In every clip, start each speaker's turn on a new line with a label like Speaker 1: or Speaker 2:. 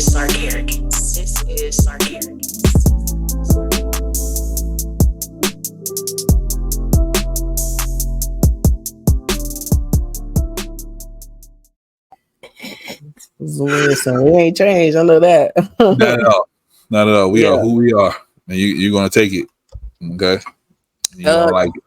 Speaker 1: is Sark Arrogance. This is Sark Arrogance.
Speaker 2: Listen, we ain't changed. I know that.
Speaker 3: Not at all. Not at all. We are who we are, and you're gonna take it. Okay. You don't like it.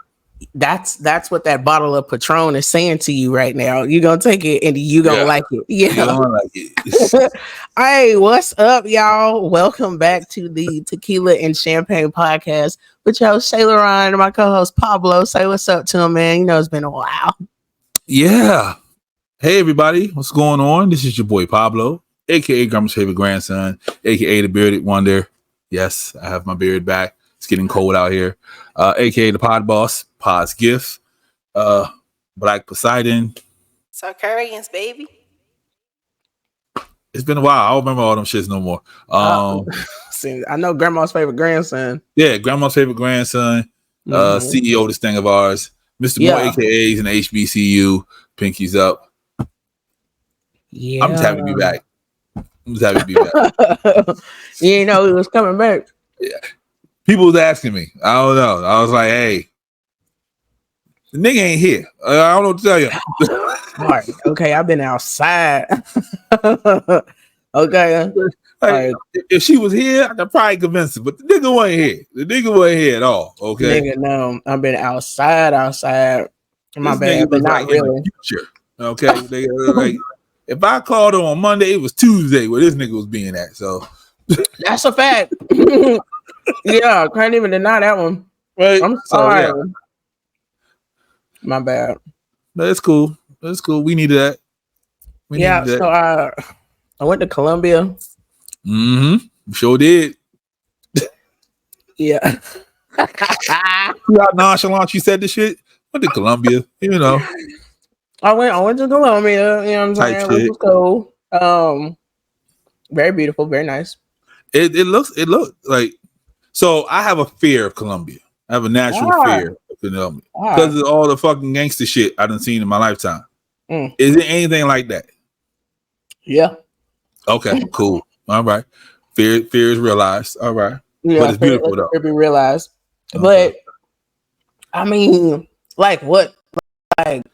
Speaker 2: That's what that bottle of Patron is saying to you right now. You're gonna take it and you gonna like it. Yeah.
Speaker 3: You don't like it.
Speaker 2: Hey, what's up, y'all? Welcome back to the Tequila and Champagne podcast with your host Shae and my co-host Pablo. Say what's up to him, man. You know it's been a while.
Speaker 3: Yeah. Hey everybody, what's going on? This is your boy Pablo, aka Grandma's favorite grandson, aka the bearded wonder. Yes, I have my beard back. It's getting cold out here. Aka the pod boss, Pod's gift, Black Poseidon.
Speaker 1: Sarkarians, baby.
Speaker 3: It's been a while. I don't remember all them shits no more.
Speaker 2: See, I know Grandma's favorite grandson.
Speaker 3: Yeah, Grandma's favorite grandson, CEO of this thing of ours, Mr. More AKAs and HBCU, pinkies up.
Speaker 2: Yeah,
Speaker 3: I'm just happy to be back. You
Speaker 2: didn't know he was coming back.
Speaker 3: Yeah. People was asking me. I don't know. I was like, hey, the nigga ain't here. I don't know what to tell you.
Speaker 2: All right. Okay, I've been outside. Okay.
Speaker 3: Like, if she was here, I could probably convince her, but the nigga wasn't here. The nigga wasn't here at all. Okay.
Speaker 2: Nigga, no. I've been outside. My bad, but not really.
Speaker 3: Okay. Nigga, like, if I called her on Monday, it was Tuesday where this nigga was being at. So
Speaker 2: that's a fact. Yeah, can't even deny that one.
Speaker 3: Right.
Speaker 2: I'm sorry. My bad.
Speaker 3: That's cool. That's cool. We needed that.
Speaker 2: So I went to Columbia.
Speaker 3: Mm-hmm. Sure did.
Speaker 2: Yeah.
Speaker 3: You how nonchalant you said this shit? Went to Columbia, you know.
Speaker 2: I went to Columbia, you know what I'm saying? Which was cool. Very beautiful, very nice.
Speaker 3: It looked like, so I have a fear of Columbia. I have a natural fear of Columbia because of all the fucking gangster shit I done seen in my lifetime. Is it anything like that?
Speaker 2: Yeah.
Speaker 3: Okay, cool. All right. Fear is realized. All right.
Speaker 2: Yeah,
Speaker 3: but it's beautiful though.
Speaker 2: Be realized. Okay. But I mean, like what? Like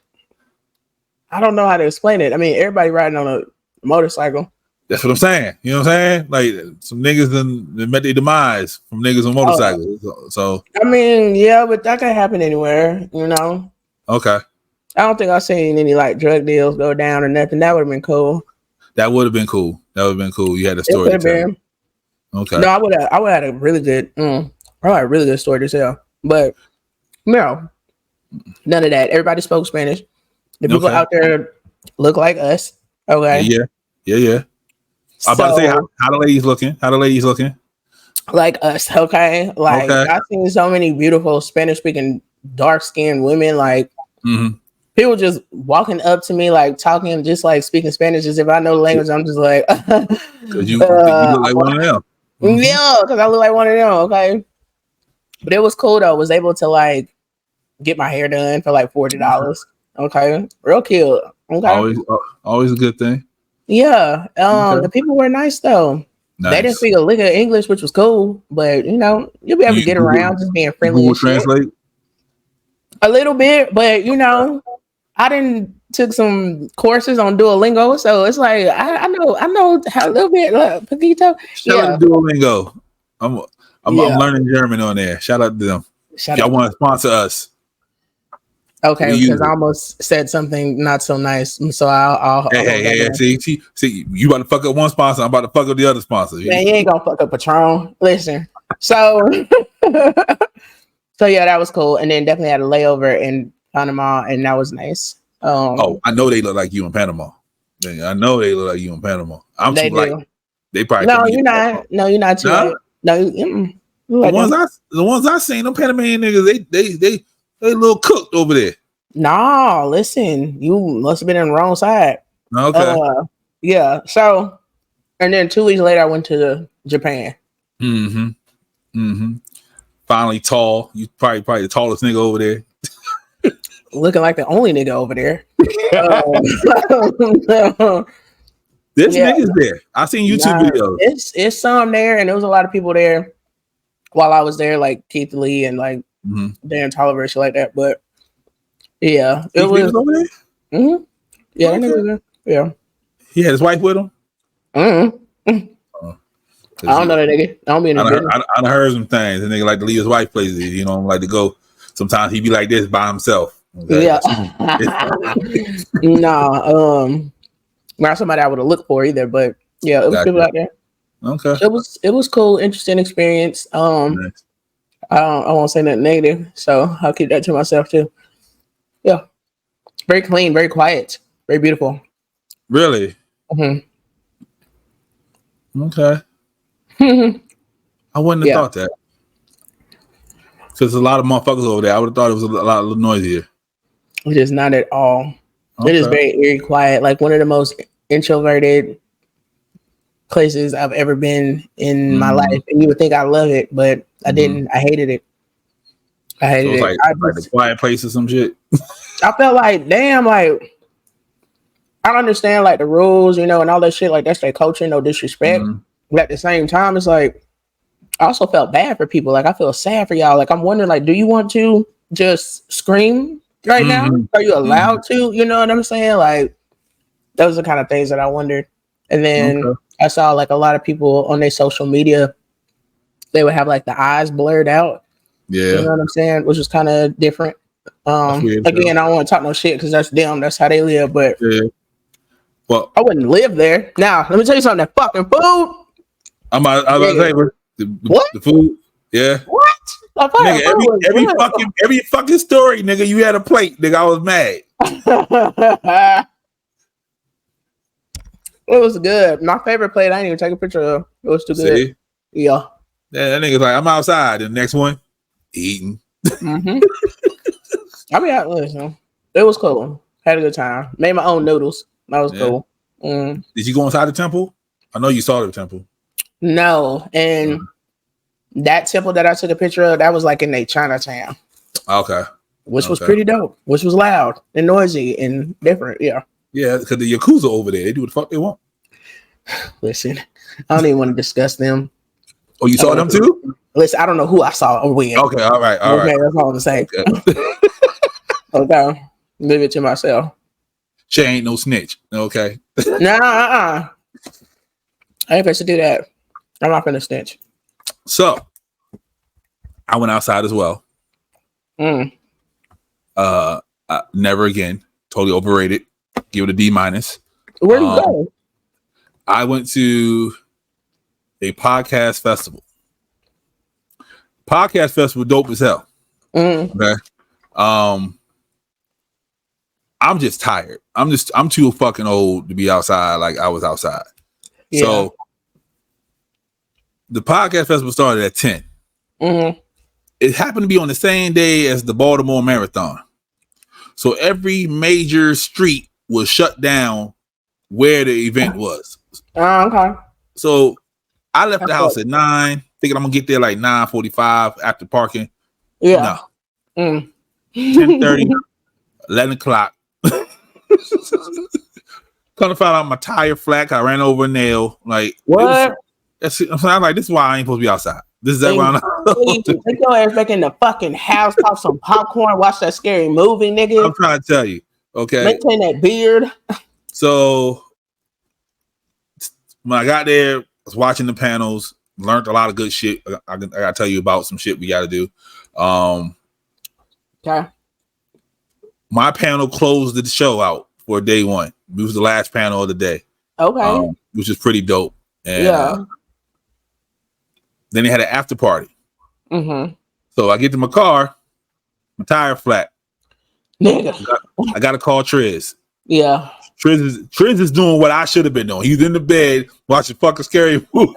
Speaker 2: I don't know how to explain it. I mean, everybody riding on a motorcycle.
Speaker 3: That's what I'm saying. You know what I'm saying? Like some niggas done met their demise from niggas on motorcycles. So
Speaker 2: I mean, yeah, but that can happen anywhere, you know.
Speaker 3: Okay.
Speaker 2: I don't think I've seen any like drug deals go down or nothing. That would have been cool.
Speaker 3: That would have been cool. You had a story to tell. Okay.
Speaker 2: No, I would have had a really good probably a really good story to tell. But no, none of that. Everybody spoke Spanish. The people out there look like us. Okay.
Speaker 3: Yeah. I'm about to say how the ladies looking. How the ladies looking?
Speaker 2: Like us, okay? Like I've seen so many beautiful Spanish speaking dark skinned women, like people just walking up to me, like talking, just like speaking Spanish as if I know the language. I'm just like
Speaker 3: because you look like one of them.
Speaker 2: Yeah, because I look like one of them, okay. But it was cool though. Was able to like get my hair done for like $40. Okay. Real cute. Okay.
Speaker 3: Always a good thing.
Speaker 2: Yeah. The people were nice though. Nice. They didn't speak a lick of English, which was cool, but you know, you'll be able to get around just being friendly.
Speaker 3: Google Translate
Speaker 2: a little bit, but you know, I didn't took some courses on Duolingo, so it's like I know a little bit poquito.
Speaker 3: Shout out to Duolingo. I'm learning German on there. Shout out to them. Y'all want to sponsor us?
Speaker 2: Okay, because I almost said something not so nice, so I'll
Speaker 3: hey, see, you about to fuck up one sponsor, I'm about to fuck up the other sponsor.
Speaker 2: Man, you ain't gonna fuck up Patron. Listen, so yeah, that was cool, and then definitely had a layover in Panama, and that was nice.
Speaker 3: I know they look like you in Panama. I know they look like you in Panama.
Speaker 2: They probably
Speaker 3: no,
Speaker 2: you're not. No, you're not.
Speaker 3: No,
Speaker 2: the
Speaker 3: ones I seen, them Panamanian niggas, they a little cooked over there.
Speaker 2: No, listen, you must have been on the wrong side.
Speaker 3: Okay.
Speaker 2: Yeah. So, and then 2 weeks later, I went to Japan.
Speaker 3: Finally tall. You probably the tallest nigga over there.
Speaker 2: Looking like the only nigga over there.
Speaker 3: There's niggas there. I seen YouTube videos.
Speaker 2: It's some there, and there was a lot of people there while I was there, like Keith Lee and like Dan Tolliver, shit like that. But yeah, it was
Speaker 3: over there.
Speaker 2: Mm-hmm. Yeah, that nigga there. Yeah.
Speaker 3: He had his wife with him.
Speaker 2: Mm-hmm. I don't know that nigga. I don't be in the business.
Speaker 3: I heard some things. The nigga like to leave his wife places. You know, like to go. Sometimes he be like this by himself. Okay?
Speaker 2: Yeah. Nah. Not somebody I would have looked for either. But yeah, it was people out there.
Speaker 3: Okay.
Speaker 2: It was cool, interesting experience. Nice. I won't say nothing negative, so I'll keep that to myself too. Yeah. Very clean, very quiet, very beautiful.
Speaker 3: Really?
Speaker 2: Mm-hmm.
Speaker 3: Okay. I wouldn't have thought that. Because a lot of motherfuckers over there. I would have thought it was a lot noisier.
Speaker 2: It is not at all. Okay. It is very eerie, quiet. Like one of the most introverted places I've ever been in my life. And you would think I love it, but I didn't. I hated it. I hated it.
Speaker 3: Like the quiet place or some shit.
Speaker 2: I felt like, damn, like I don't understand like the rules, you know, and all that shit. Like that's their culture, no disrespect. But at the same time, it's like I also felt bad for people. Like I feel sad for y'all. Like I'm wondering, like, do you want to just scream right now? Are you allowed to? You know what I'm saying? Like those are the kind of things that I wondered. And then I saw like a lot of people on their social media, they would have like the eyes blurred out. Yeah, you know what I'm saying? Which was kind of different. Again, I don't want to talk no shit because that's them. That's how they live. But well, I wouldn't live there. Now, let me tell you something. That fucking food. I was about to say, the food. Yeah. What?
Speaker 3: Nigga, every fucking story, nigga, you had a plate, nigga. I was mad.
Speaker 2: It was good. My favorite plate, I didn't even take a picture of. It was too good.
Speaker 3: See? Yeah. That nigga's like, I'm outside. And the next one, eating.
Speaker 2: I mean, listen, it was cool. Had a good time. Made my own noodles. That was cool.
Speaker 3: Did you go inside the temple? I know you saw the temple.
Speaker 2: No, and that temple that I took a picture of, that was like in a Chinatown.
Speaker 3: Okay.
Speaker 2: Which was pretty dope. Which was loud and noisy and different. Yeah.
Speaker 3: Yeah, because the Yakuza over there, they do what the fuck they want.
Speaker 2: Listen, I don't even want to discuss them.
Speaker 3: Oh, you saw them too?
Speaker 2: Listen, I don't know who I saw or when.
Speaker 3: Okay, all right.
Speaker 2: That's all I'm saying. Okay. Leave it to myself.
Speaker 3: She ain't no snitch. Okay.
Speaker 2: Nah, I ain't supposed to do that. I'm not gonna snitch.
Speaker 3: So I went outside as well. Never again. Totally overrated. Give it a D-.
Speaker 2: Where'd you go?
Speaker 3: I went to a podcast festival. Podcast festival dope as hell. Okay. I'm just tired. I'm too fucking old to be outside like I was outside. Yeah. So the podcast festival started at 10. It happened to be on the same day as the Baltimore Marathon. So every major street was shut down where the event was.
Speaker 2: Okay.
Speaker 3: So I left the house at 9, thinking I'm gonna get there like 9:45 after parking.
Speaker 2: Yeah.
Speaker 3: No. 10:30, 11 o'clock. Kind of found out my tire flat. I ran over a nail. Like
Speaker 2: what?
Speaker 3: I'm like, this is why I ain't supposed to be outside. This is that why I'm
Speaker 2: take your ass back in the fucking house, pop some popcorn, watch that scary movie, nigga.
Speaker 3: I'm trying to tell you. Okay.
Speaker 2: Maintain that beard.
Speaker 3: So when I got there, I was watching the panels, learned a lot of good shit. I gotta tell you about some shit we gotta do.
Speaker 2: Okay.
Speaker 3: My panel closed the show out for day one. It was the last panel of the day.
Speaker 2: Okay.
Speaker 3: Which is pretty dope. And then they had an after party. So I get to my car, my tire flat.
Speaker 2: Nigga.
Speaker 3: I gotta call Triz.
Speaker 2: Yeah.
Speaker 3: Triz is doing what I should have been doing. He's in the bed watching fucking scary movie.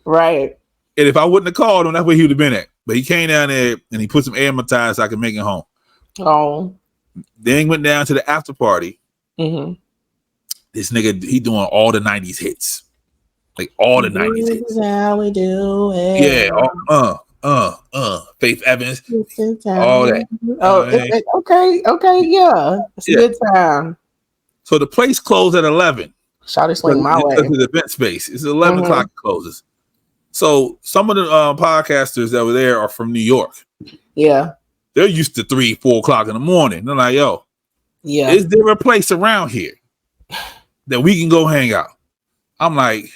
Speaker 2: Right.
Speaker 3: And if I wouldn't have called him, that's where he would have been at. But he came down there and he put some air in my tires so I could make it home.
Speaker 2: Oh.
Speaker 3: Then went down to the after party. This nigga, he doing all the 90s hits. Like all the 90s hits.
Speaker 2: This is how we do it.
Speaker 3: Yeah. Faith Evans. All that.
Speaker 2: Okay. Yeah. It's a good time.
Speaker 3: So the place closed at 11.
Speaker 2: Shawty swing my way.
Speaker 3: Because of the event space. It's 11 o'clock it closes. So some of the podcasters that were there are from New York.
Speaker 2: Yeah.
Speaker 3: They're used to 3, 4 o'clock in the morning. They're like, yo,
Speaker 2: yeah,
Speaker 3: is there a place around here that we can go hang out? I'm like,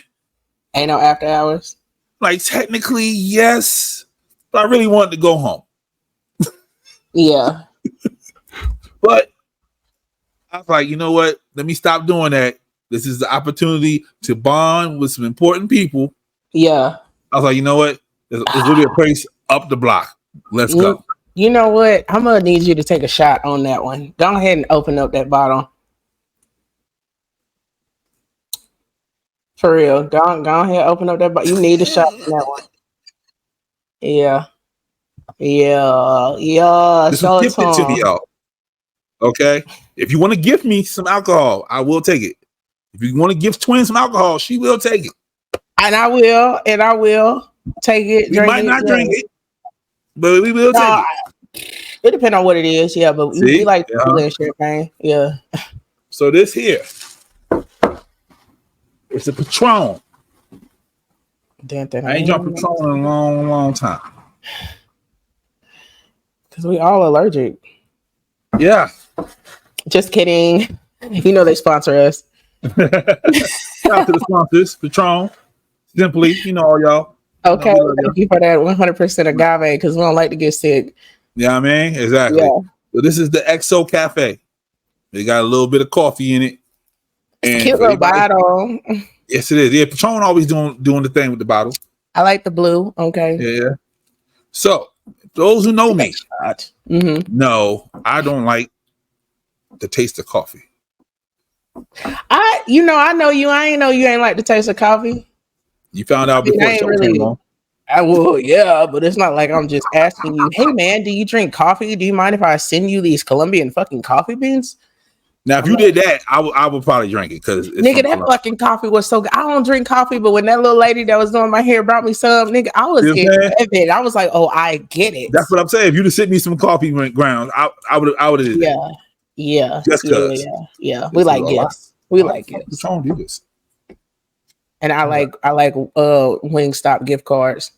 Speaker 2: ain't no after hours.
Speaker 3: Like, technically, yes, but I really wanted to go home.
Speaker 2: Yeah.
Speaker 3: But I was like, you know what? Let me stop doing that. This is the opportunity to bond with some important people.
Speaker 2: Yeah.
Speaker 3: I was like, you know what? There's literally a place up the block. Let's go.
Speaker 2: You know what? I'm gonna need you to take a shot on that one. Go ahead and open up that bottle. For real. Go ahead, open up that bottle. You need a shot on that one. Yeah.
Speaker 3: This was gifted to me, y'all. Okay? If you want to gift me some alcohol, I will take it. If you want to gift Twin some alcohol, she will take it.
Speaker 2: And I will take it.
Speaker 3: We might not drink it, but we will take it.
Speaker 2: It depends on what it is, yeah. But we like tequila and champagne, yeah.
Speaker 3: So this here, it's a Patron. I ain't drunk Patron in a long, long time.
Speaker 2: Because we all allergic.
Speaker 3: Yeah.
Speaker 2: Just kidding. You know they sponsor us.
Speaker 3: Shout out to the sponsors, Patron, Simply, you know all y'all.
Speaker 2: Okay, thank you for that 100% agave because we don't like to get sick.
Speaker 3: Yeah, I mean, exactly. Yeah. So this is the XO Cafe. They got a little bit of coffee in it. And
Speaker 2: cute little bottle.
Speaker 3: Yes, it is. Yeah, Patron always doing the thing with the bottle.
Speaker 2: I like the blue. Okay.
Speaker 3: Yeah. So those who know me, no, I don't like the taste of coffee.
Speaker 2: I know you. I ain't know you ain't like the taste of coffee.
Speaker 3: You found out before the show came on.
Speaker 2: I will, yeah, but it's not like I'm just asking you, hey man, do you drink coffee? Do you mind if I send you these Colombian fucking coffee beans?
Speaker 3: Now, if you did that, I would probably drink it because
Speaker 2: nigga, that fucking coffee was so good. I don't drink coffee, but when that little lady that was doing my hair brought me some, nigga, I was in heaven. I was like, oh, I get it.
Speaker 3: That's what I'm saying. If you'd have sent me some coffee grounds, I would have did
Speaker 2: that. Yeah.
Speaker 3: Just because.
Speaker 2: Yeah. We like gifts. We like gifts.
Speaker 3: Don't do this.
Speaker 2: And I like Wingstop gift cards.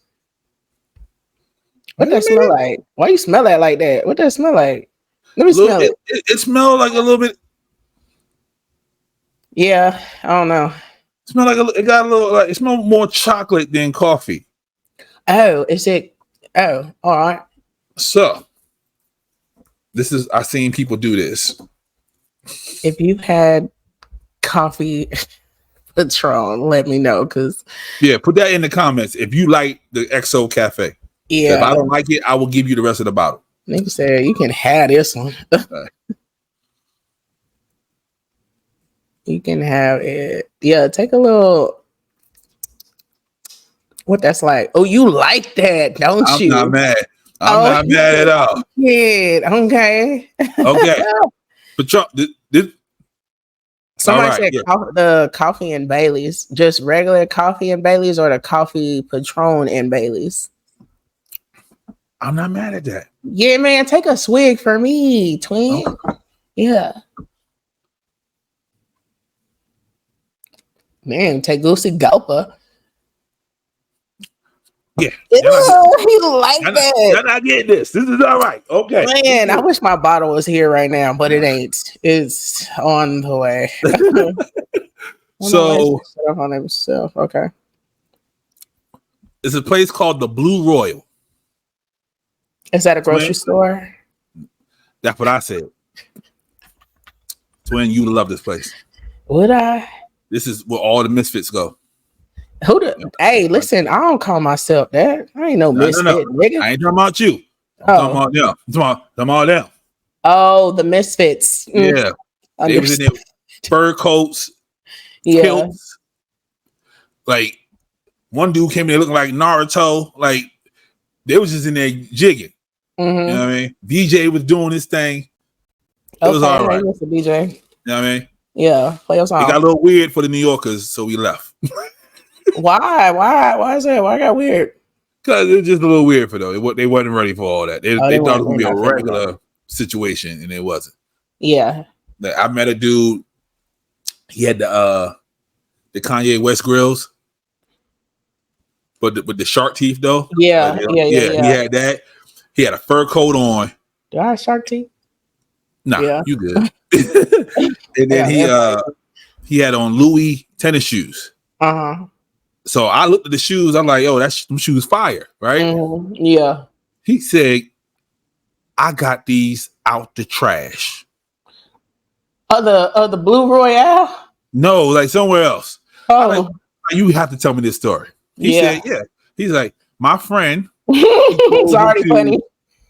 Speaker 2: What that smell like? Why you smell that like that? What that smell like? Let me smell it.
Speaker 3: It smells like a little bit.
Speaker 2: Yeah, I don't know.
Speaker 3: It smell like it got a little like it smells more chocolate than coffee.
Speaker 2: Oh, is it? Oh, all right.
Speaker 3: So this is I've seen people do this.
Speaker 2: If you had coffee Patron, let me know because
Speaker 3: put that in the comments if you like the XO Cafe.
Speaker 2: Yeah,
Speaker 3: if I don't like it, I will give you the rest of the bottle.
Speaker 2: Nigga said you can have this one. You can have it. Yeah, take a little. What that's like? Oh, you like that, don't you?
Speaker 3: I'm not mad. I'm not mad at all.
Speaker 2: Yeah. Okay.
Speaker 3: Okay. Patron.
Speaker 2: Somebody said the coffee and Baileys, just regular coffee and Baileys, or the coffee Patron and Baileys.
Speaker 3: I'm not mad at that.
Speaker 2: Yeah, man, take a swig for me, twin. Okay. Yeah. Man, take Lucy Gulpa.
Speaker 3: Yeah.
Speaker 2: He like that.
Speaker 3: You're not getting this. This is all right. Okay.
Speaker 2: Man, I wish my bottle was here right now, but it ain't. It's on the way.
Speaker 3: So
Speaker 2: on himself. Okay.
Speaker 3: It's a place called the Blue Royal.
Speaker 2: Is that a grocery store?
Speaker 3: That's what I said. Twin, you would love this place.
Speaker 2: Would I?
Speaker 3: This is where all the misfits go.
Speaker 2: Hey, listen, I don't call myself that. I ain't no misfit, nigga.
Speaker 3: I ain't talking about you. I'm talking about them. I'm talking about them.
Speaker 2: Oh, the misfits.
Speaker 3: Yeah. They was in their fur coats, kilts. Like, one dude came in there looking like Naruto. Like, they was just in there jigging.
Speaker 2: Mm-hmm.
Speaker 3: You know what I mean? DJ was doing his thing. It was all right.
Speaker 2: It's a DJ.
Speaker 3: You know what I mean?
Speaker 2: Yeah, play your song.
Speaker 3: It got a little weird for the New Yorkers, so we left.
Speaker 2: Why? Why is that? Why it got weird?
Speaker 3: Because it was just a little weird for them. They wasn't ready for all that. They thought it was going to be a regular situation, and it wasn't.
Speaker 2: Yeah.
Speaker 3: Like, I met a dude He had the Kanye West grills, but with the shark teeth though.
Speaker 2: Yeah.
Speaker 3: He had that. He had a fur coat on.
Speaker 2: Do I have shark teeth?
Speaker 3: Nah,
Speaker 2: Yeah.
Speaker 3: you good. And then he had on Louis tennis shoes. So I looked at the shoes. I'm like, yo, that's some shoes fire, right?
Speaker 2: Yeah.
Speaker 3: He said, I got these out the trash.
Speaker 2: The Blue Royale?
Speaker 3: No, like somewhere else.
Speaker 2: Oh,
Speaker 3: like, you have to tell me this story. He said, yeah. He's like, my friend.
Speaker 2: It's already funny.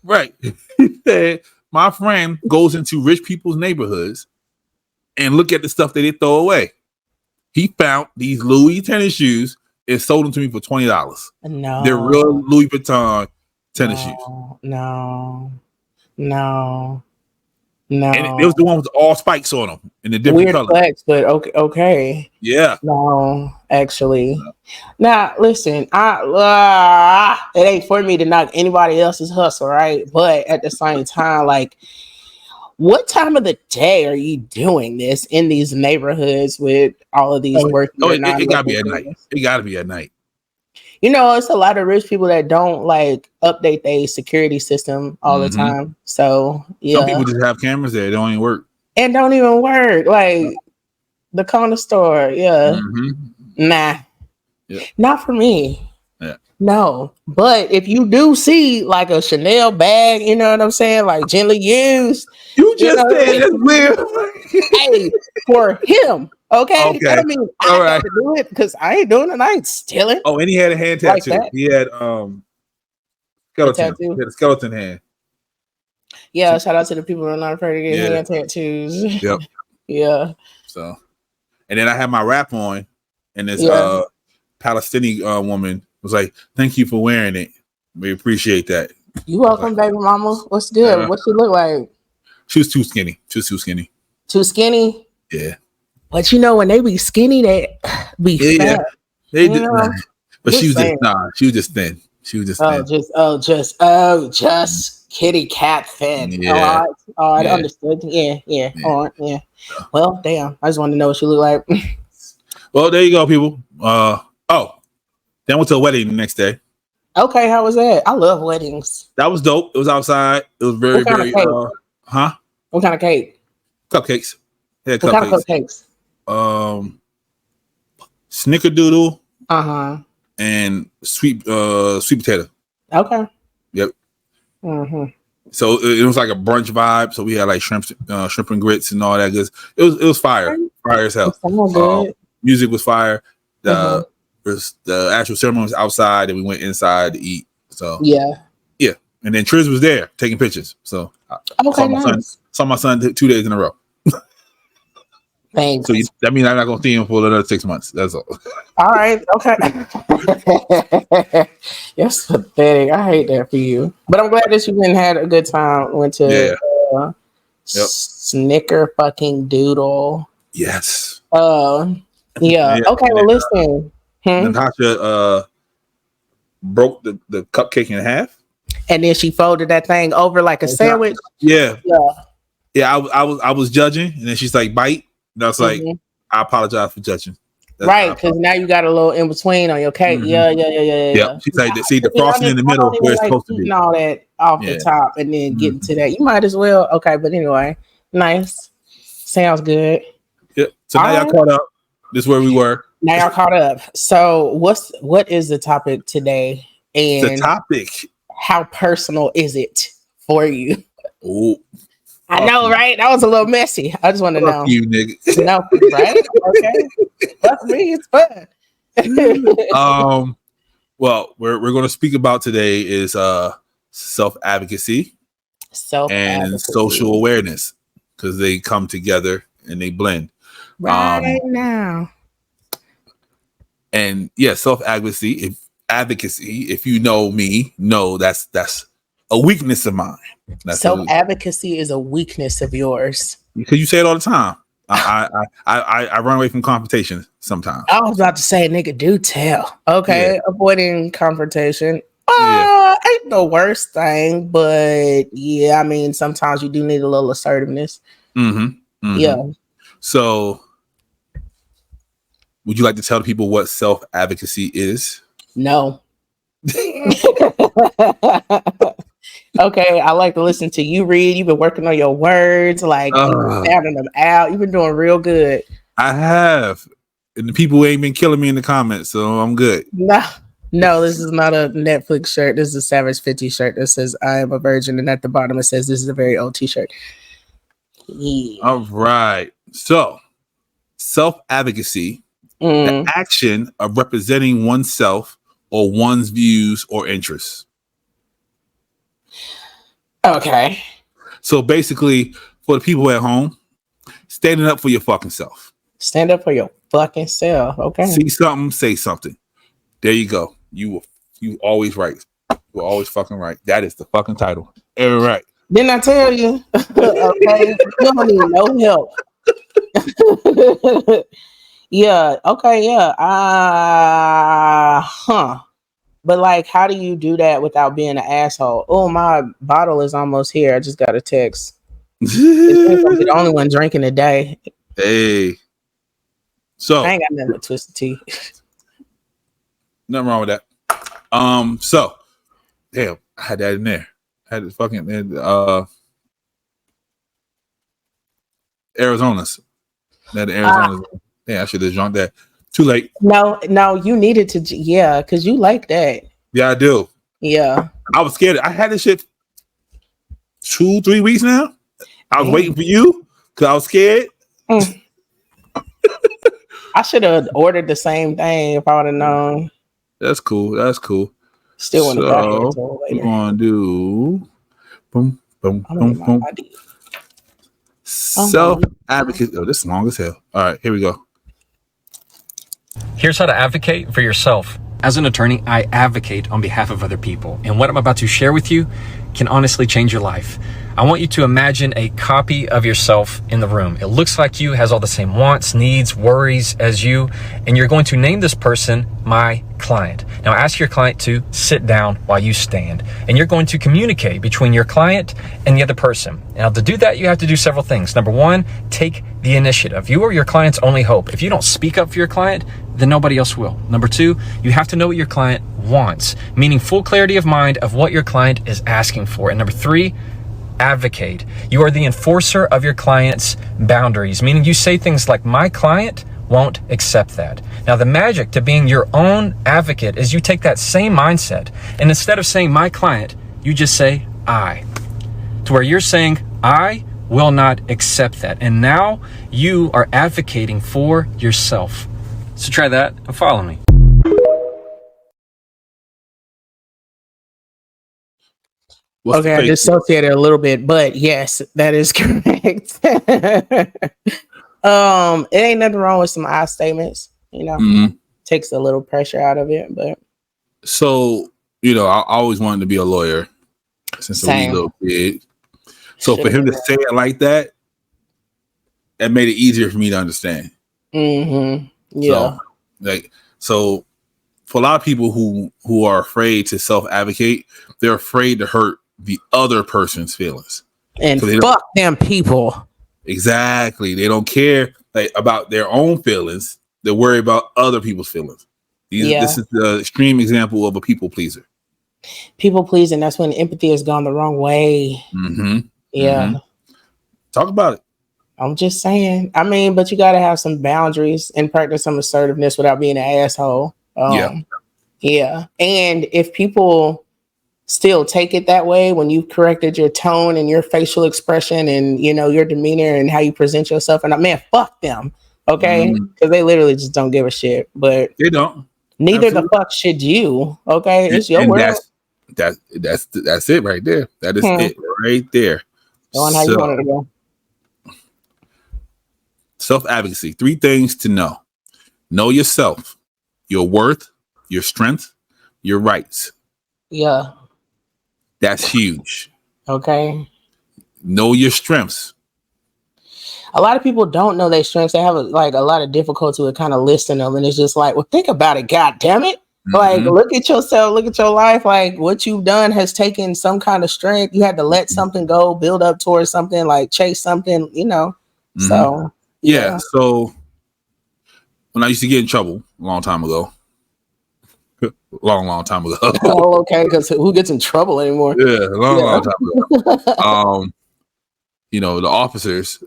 Speaker 3: Right. He said, my friend goes into rich people's neighborhoods and look at the stuff that they throw away. He found these Louis tennis shoes and sold them to me for $20.
Speaker 2: No.
Speaker 3: They're real Louis Vuitton tennis shoes.
Speaker 2: No.
Speaker 3: And it was the one with all spikes on them in the different
Speaker 2: weird
Speaker 3: colors.
Speaker 2: flex, but okay.
Speaker 3: Yeah.
Speaker 2: No, actually. Now listen, it ain't for me to knock anybody else's hustle, right? But at the same time, like, what time of the day are you doing this in these neighborhoods with all of these working?
Speaker 3: It gotta be at night. It gotta be at night.
Speaker 2: You know, it's a lot of rich people that don't like update their security system all the time. So yeah,
Speaker 3: some people just have cameras there. They don't even work.
Speaker 2: And don't even work. Like the corner store, nah, not for me.
Speaker 3: Yeah.
Speaker 2: No, but if you do see like a Chanel bag, you know what I'm saying, like gently used,
Speaker 3: you just said it's weird.
Speaker 2: Hey, for him. Okay. I mean, I
Speaker 3: right.
Speaker 2: got to do it because I ain't doing it. I ain't stealing.
Speaker 3: Oh, and he had a hand tattoo. Like he had skeleton. He had a skeleton hand.
Speaker 2: Yeah, shout out to the people who are not afraid to get hand tattoos.
Speaker 3: Yep.
Speaker 2: Yeah.
Speaker 3: So, and then I had my rap on, and this Palestinian woman was like, "Thank you for wearing it. We appreciate that."
Speaker 2: You welcome, baby mama. What's good? What she look like?
Speaker 3: She was too skinny. Too skinny.
Speaker 2: Too skinny?
Speaker 3: Yeah.
Speaker 2: But you know, when they be skinny, they be fat.
Speaker 3: They did. But she was she was just thin. She was just thin.
Speaker 2: Just kitty cat thin.
Speaker 3: Yeah.
Speaker 2: I understood. Yeah. Well, damn. I just wanted to know what she looked like.
Speaker 3: Well, there you go, people. Then went to a wedding the next day.
Speaker 2: Okay, how was that? I love weddings.
Speaker 3: That was dope. It was outside. It was very, very
Speaker 2: What kind of cake?
Speaker 3: Cupcakes. Yeah,
Speaker 2: what kind of cupcakes?
Speaker 3: Snickerdoodle. And sweet potato.
Speaker 2: Okay.
Speaker 3: Yep. So it was like a brunch vibe. So we had like shrimp and grits and all that good. It was fire as hell. Music was fire. The actual ceremony was outside, and we went inside to eat. So yeah. And then Triz was there taking pictures. So saw my son 2 days in a row.
Speaker 2: Thanks.
Speaker 3: So that means I'm not gonna see him for another 6 months. That's all.
Speaker 2: All right. Okay. That's pathetic. I hate that for you. But I'm glad that you went and had a good time. Went to Snicker fucking Doodle.
Speaker 3: Yes.
Speaker 2: Yeah. Okay. Well, listen.
Speaker 3: Natasha broke the cupcake in half,
Speaker 2: and then she folded that thing over like a sandwich.
Speaker 3: Yeah. I was judging, and then she's like, "Bite." And I was like, I apologize for judging.
Speaker 2: Right, because now you got a little in between on your cake. Yeah.
Speaker 3: She's like, see the frosting in the middle where it's supposed to be.
Speaker 2: All that off the top and then getting to that. You might as well. Okay, but anyway, nice. Sounds good.
Speaker 3: Yep. So now y'all caught up. This is where we were.
Speaker 2: Now y'all caught up. So what is the topic today? And
Speaker 3: the topic.
Speaker 2: How personal is it for you?
Speaker 3: Oh.
Speaker 2: I know, right? That was a little messy. I just want to know.
Speaker 3: You nigga.
Speaker 2: No, right? Okay. That's me. It's fun.
Speaker 3: Well, we're going to speak about today is self-advocacy and social awareness, because they come together and they blend.
Speaker 2: Right now.
Speaker 3: And self-advocacy, if you know me, that's a weakness of mine.
Speaker 2: Self-advocacy is a weakness of yours.
Speaker 3: Because you say it all the time. I run away from confrontation sometimes.
Speaker 2: I was about to say, nigga, do tell. Okay, avoiding confrontation. Ain't the worst thing, but I mean, sometimes you do need a little assertiveness. Yeah.
Speaker 3: So would you like to tell the people what self-advocacy is?
Speaker 2: No. Okay, I like to listen to you read. You've been working on your words, like you've been sounding them out. You've been doing real good.
Speaker 3: I have. And the people ain't been killing me in the comments, so I'm good.
Speaker 2: No, this is not a Netflix shirt. This is a Savage 50 shirt that says I am a virgin, and at the bottom it says this is a very old t-shirt. Yeah.
Speaker 3: All right. So self-advocacy, the action of representing oneself or one's views or interests.
Speaker 2: Okay.
Speaker 3: So basically, for the people at home, standing up for your fucking self.
Speaker 2: Stand up for your fucking self. Okay.
Speaker 3: See something, say something. There you go. You always right. You're always fucking right. That is the fucking title. Every right.
Speaker 2: Didn't I tell you? Okay. You don't need no help. Yeah. Okay. Yeah. But like, how do you do that without being an asshole? Oh, my bottle is almost here. I just got a text. I'm the only one drinking today.
Speaker 3: Hey. So
Speaker 2: I ain't got nothing but Twisted Tea.
Speaker 3: Nothing wrong with that. So damn, I had that in there. I had it fucking Arizona's. That Arizona's. Yeah, I should have drunk that. Too late.
Speaker 2: No, you needed to. Yeah, because you like that.
Speaker 3: Yeah, I do.
Speaker 2: Yeah.
Speaker 3: I was scared. I had this shit 2-3 weeks now. I was waiting for you because I was scared.
Speaker 2: I should have ordered the same thing if I would have known.
Speaker 3: That's cool. That's cool.
Speaker 2: Still want to buy it
Speaker 3: we're gonna do boom, boom, boom, boom. Self-advocate. Oh, this is long as hell. All right, here we go.
Speaker 4: Here's how to advocate for yourself. As an attorney, I advocate on behalf of other people. And what I'm about to share with you can honestly change your life. I want you to imagine a copy of yourself in the room. It looks like you, has all the same wants, needs, worries as you, and you're going to name this person my client. Now ask your client to sit down while you stand, and you're going to communicate between your client and the other person. Now to do that, you have to do several things. Number one, take the initiative. You are your client's only hope. If you don't speak up for your client, then nobody else will. Number two, you have to know what your client wants, meaning full clarity of mind of what your client is asking for. And number three, advocate. You are the enforcer of your client's boundaries, meaning you say things like, my client won't accept that. Now, the magic to being your own advocate is you take that same mindset, and instead of saying my client, you just say I, to where you're saying, I will not accept that. And now you are advocating for yourself. So try that and follow me.
Speaker 2: Okay, I dissociated a little bit, but yes, that is correct. It ain't nothing wrong with some I statements, takes a little pressure out of it. But
Speaker 3: so, I always wanted to be a lawyer since I was a little kid. So for him to say it like that, it made it easier for me to understand.
Speaker 2: Mm-hmm. Yeah.
Speaker 3: So for a lot of people who are afraid to self-advocate, they're afraid to hurt the other person's feelings.
Speaker 2: And fuck them people.
Speaker 3: Exactly. They don't care about their own feelings. They worry about other people's feelings. This is the extreme example of a people pleaser.
Speaker 2: People pleasing. That's when empathy has gone the wrong way.
Speaker 3: Mm-hmm.
Speaker 2: Yeah.
Speaker 3: Mm-hmm. Talk about it.
Speaker 2: I'm just saying. I mean, but you got to have some boundaries and practice some assertiveness without being an asshole. Yeah. And if people still take it that way when you've corrected your tone and your facial expression and, your demeanor and how you present yourself, and fuck them. Okay. Because they literally just don't give a shit. But
Speaker 3: they don't.
Speaker 2: Neither the fuck should you. Okay. It's your world.
Speaker 3: That's it right there. That is it right there.
Speaker 2: Go on how you want it to go.
Speaker 3: Self-advocacy. 3 things to know. Know yourself, your worth, your strength, your rights.
Speaker 2: Yeah.
Speaker 3: That's huge.
Speaker 2: Okay.
Speaker 3: Know your strengths.
Speaker 2: A lot of people don't know their strengths. They have a lot of difficulty with kind of listing them. And it's just like, well, think about it. God damn it. Mm-hmm. Like, look at yourself, look at your life. Like what you've done has taken some kind of strength. You had to let something go, build up towards something, like chase something,
Speaker 3: Mm-hmm.
Speaker 2: So
Speaker 3: yeah. So when I used to get in trouble a long time ago. long time ago.
Speaker 2: Oh, okay, because who gets in trouble anymore?
Speaker 3: Yeah, long time ago. You know, the officers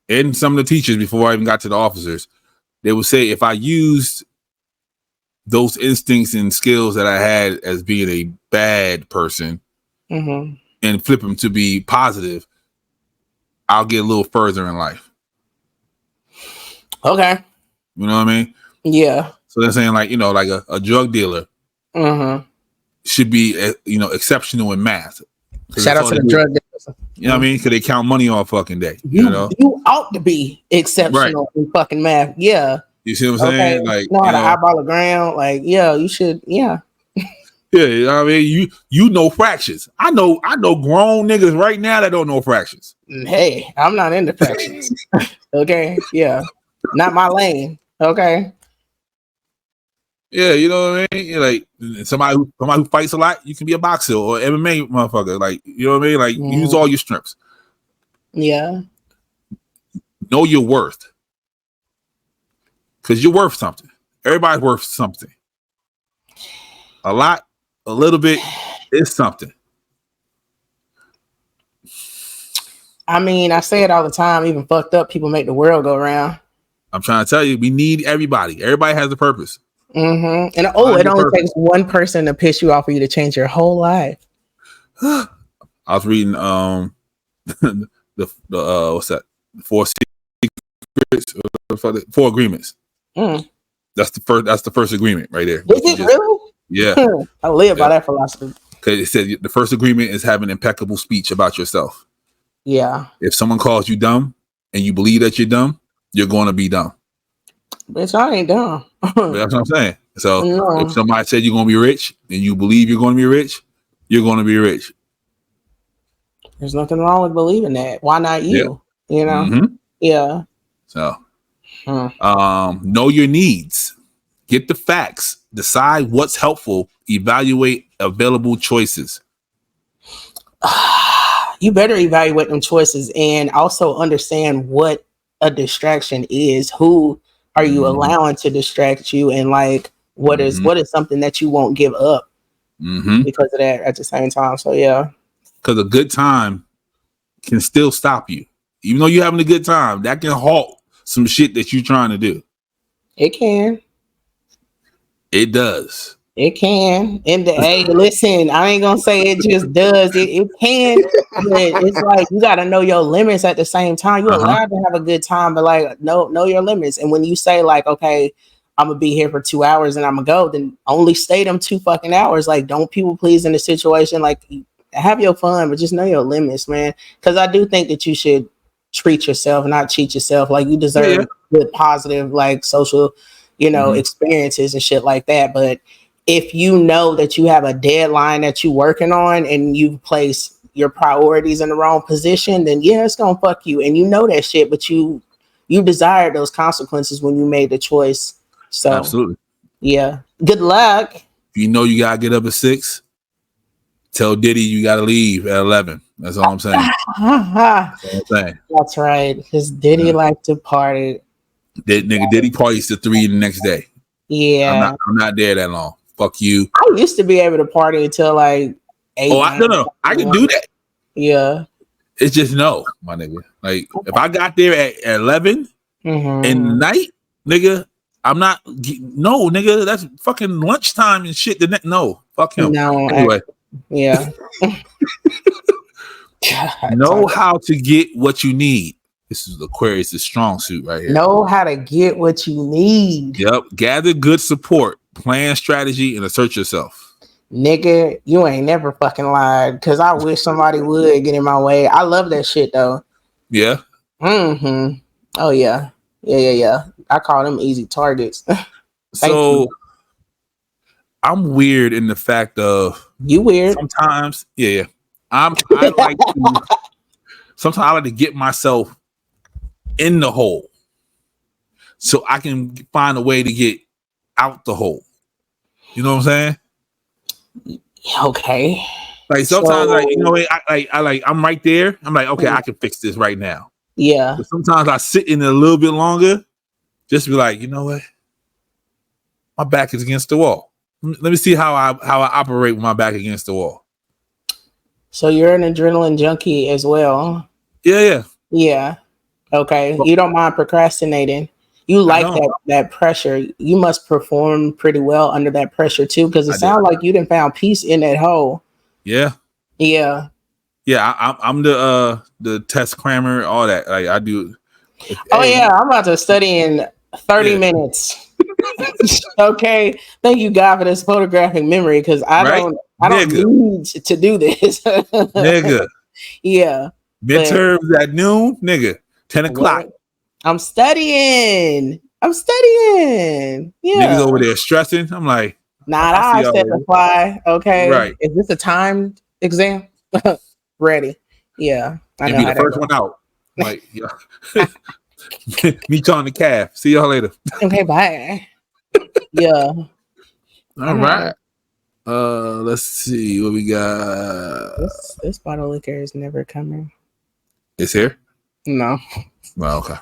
Speaker 3: and some of the teachers, before I even got to the officers, they would say if I used those instincts and skills that I had as being a bad person and flip them to be positive, I'll get a little further in life.
Speaker 2: Okay.
Speaker 3: You know what I mean?
Speaker 2: Yeah.
Speaker 3: So they're saying, like, you know, like a drug dealer should be, you know, exceptional in math.
Speaker 2: Shout out to the drug dealers.
Speaker 3: You know what I mean? Because they count money all fucking day.
Speaker 2: You
Speaker 3: know?
Speaker 2: You ought to be exceptional in fucking math. Yeah.
Speaker 3: You see what I'm saying? Like,
Speaker 2: know how to eyeball the ground. Like, yeah, you should. Yeah.
Speaker 3: Yeah, you know what I mean? You know fractions. I know grown niggas right now that don't know fractions.
Speaker 2: Hey, I'm not into fractions. Okay. Yeah. Not my lane. Okay.
Speaker 3: Yeah, you know what I mean? You're like somebody who fights a lot, you can be a boxer or MMA motherfucker. Like, you know what I mean? Like, use all your strengths.
Speaker 2: Yeah.
Speaker 3: Know your worth. Because you're worth something. Everybody's worth something. A lot, a little bit is something.
Speaker 2: I mean, I say it all the time. Even fucked up people make the world go round. I'm
Speaker 3: trying to tell you, we need everybody. Everybody has a purpose.
Speaker 2: And it only takes one person to piss you off for you to change your whole life.
Speaker 3: I was reading the what's that? Four secrets, four agreements. That's the first agreement right there.
Speaker 2: Is it really?
Speaker 3: Yeah.
Speaker 2: I live by that philosophy.
Speaker 3: Because it said the first agreement is having impeccable speech about yourself.
Speaker 2: Yeah.
Speaker 3: If someone calls you dumb and you believe that you're dumb, you're going to be dumb.
Speaker 2: Bitch, I ain't dumb.
Speaker 3: That's what I'm saying. So if somebody said you're going to be rich and you believe you're going to be rich, you're going to be rich.
Speaker 2: There's nothing wrong with believing that. Why not you? Yeah. You know? Yeah.
Speaker 3: So know your needs. Get the facts. Decide what's helpful. Evaluate available choices.
Speaker 2: You better evaluate them choices and also understand what a distraction is. Who are you allowing to distract you? And like, what is something that you won't give up because of that at the same time? So yeah.
Speaker 3: Because a good time can still stop you. Even though you're having a good time, that can halt some shit that you're trying to do.
Speaker 2: It can.
Speaker 3: It does.
Speaker 2: It can. And hey, listen, I ain't gonna say it just does. It can. But it's like you gotta know your limits at the same time. You're allowed to have a good time, but like know your limits. And when you say like, okay, I'm gonna be here for 2 hours and I'm gonna go, then only stay them 2 fucking hours. Like, don't people please in the situation. Like, have your fun, but just know your limits, man. Because I do think that you should treat yourself, not cheat yourself. Like, you deserve good, positive, like social, experiences and shit like that. But if you know that you have a deadline that you're working on and you place your priorities in the wrong position, then yeah, it's gonna fuck you. And you know that shit, but you desired those consequences when you made the choice. So
Speaker 3: absolutely.
Speaker 2: Yeah. Good luck.
Speaker 3: If you know you gotta get up at 6, tell Diddy you gotta leave at 11. That's all I'm saying.
Speaker 2: That's right. Because Diddy liked to party.
Speaker 3: Diddy parties to 3 the next day.
Speaker 2: Yeah.
Speaker 3: I'm not there that long. Fuck you.
Speaker 2: I used to be able to party until like 8.
Speaker 3: No. I can do that.
Speaker 2: Yeah.
Speaker 3: It's just no, my nigga. Like, if I got there at 11 in the night, nigga, I'm not. No, nigga, that's fucking lunchtime and shit. No, fuck him.
Speaker 2: No.
Speaker 3: Anyway.
Speaker 2: Yeah.
Speaker 3: Know how to get what you need. This is Aquarius' strong suit right here.
Speaker 2: Know how to get what you need.
Speaker 3: Yep. Gather good support, plan strategy, and assert yourself.
Speaker 2: Nigga, you ain't never fucking lied. Because I wish somebody would get in my way. I love that shit though.
Speaker 3: Yeah.
Speaker 2: Oh yeah. Yeah. I call them easy targets.
Speaker 3: So I'm weird in the fact of
Speaker 2: you weird
Speaker 3: sometimes. Yeah. Sometimes I like to get myself in the hole so I can find a way to get out the hole. You know what I'm saying?
Speaker 2: Okay.
Speaker 3: Like sometimes, I'm right there. I'm like, okay, I can fix this right now.
Speaker 2: Yeah.
Speaker 3: But sometimes I sit in it a little bit longer, just be like, you know what? My back is against the wall. Let me see how I operate with my back against the wall.
Speaker 2: So you're an adrenaline junkie as well.
Speaker 3: Yeah.
Speaker 2: Okay. You don't mind procrastinating. You like that pressure. You must perform pretty well under that pressure too, because it sounds like you done found peace in that hole.
Speaker 3: Yeah. I'm the test crammer, all that. Like I do.
Speaker 2: I'm about to study in 30 minutes. Okay, thank you God for this photographic memory, because I don't need to do this.
Speaker 3: Nigga.
Speaker 2: Yeah.
Speaker 3: Midterms at noon, nigga. 10 o'clock.
Speaker 2: I'm studying. Yeah.
Speaker 3: Niggas over there stressing. I'm like,
Speaker 2: I set the fly. Okay.
Speaker 3: Right.
Speaker 2: Is this a timed exam? Ready. Yeah.
Speaker 3: I know be the first one out. Like, meet you on the calf. See y'all later.
Speaker 2: Okay, bye. Yeah.
Speaker 3: All right. Let's see what we got.
Speaker 2: This bottle of liquor is never coming.
Speaker 3: It's here?
Speaker 2: No.
Speaker 3: Well, okay.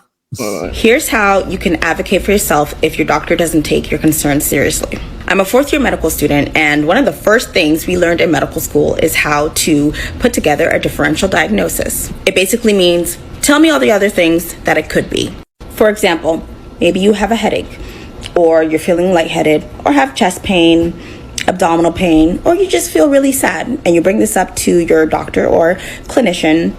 Speaker 5: Here's how you can advocate for yourself if your doctor doesn't take your concerns seriously. I'm a fourth-year medical student, and one of the first things we learned in medical school is how to put together a differential diagnosis. It basically means, tell me all the other things that it could be. For example, maybe you have a headache, or you're feeling lightheaded, or have chest pain, abdominal pain, or you just feel really sad, and you bring this up to your doctor or clinician,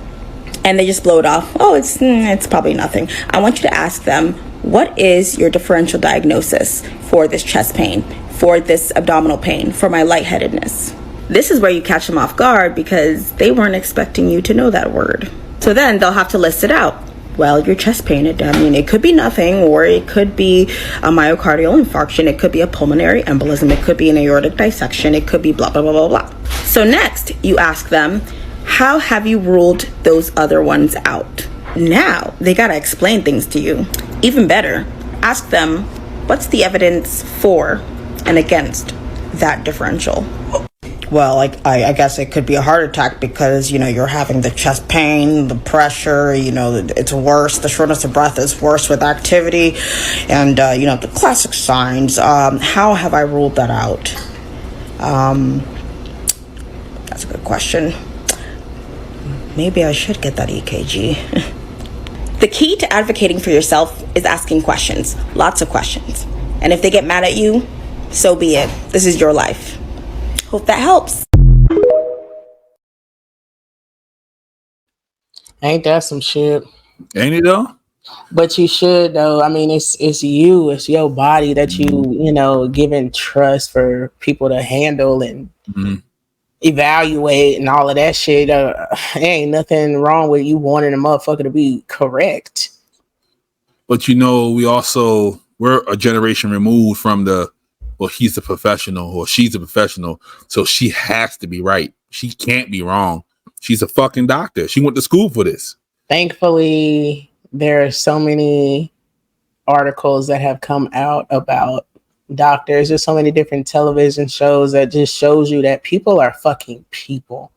Speaker 5: and they just blow it off. Oh, it's probably nothing. I want you to ask them, what is your differential diagnosis for this chest pain, for this abdominal pain, for my lightheadedness? This is where you catch them off guard because they weren't expecting you to know that word. So then they'll have to list it out. Well, your chest pain, it could be nothing, or it could be a myocardial infarction, it could be a pulmonary embolism, it could be an aortic dissection, it could be blah, blah, blah, blah, blah. So next, you ask them, how have you ruled those other ones out? Now, they gotta explain things to you. Even better, ask them, what's the evidence for and against that differential? Well, I guess it could be a heart attack because, you're having the chest pain, the pressure, it's worse. The shortness of breath is worse with activity. And, the classic signs. How have I ruled that out? That's a good question. Maybe I should get that EKG. The key to advocating for yourself is asking questions. Lots of questions. And if they get mad at you, so be it. This is your life. Hope that helps.
Speaker 2: Ain't that some shit?
Speaker 3: Ain't it though?
Speaker 2: But you should though. I mean, it's you, it's your body that you giving trust for people to handle and evaluate and all of that shit. Ain't nothing wrong with you wanting a motherfucker to be correct.
Speaker 3: But we're a generation removed from he's a professional or she's a professional, so she has to be right. She can't be wrong. She's a fucking doctor. She went to school for this.
Speaker 2: Thankfully, there are so many articles that have come out about doctors. There's so many different television shows that just shows you that people are fucking people.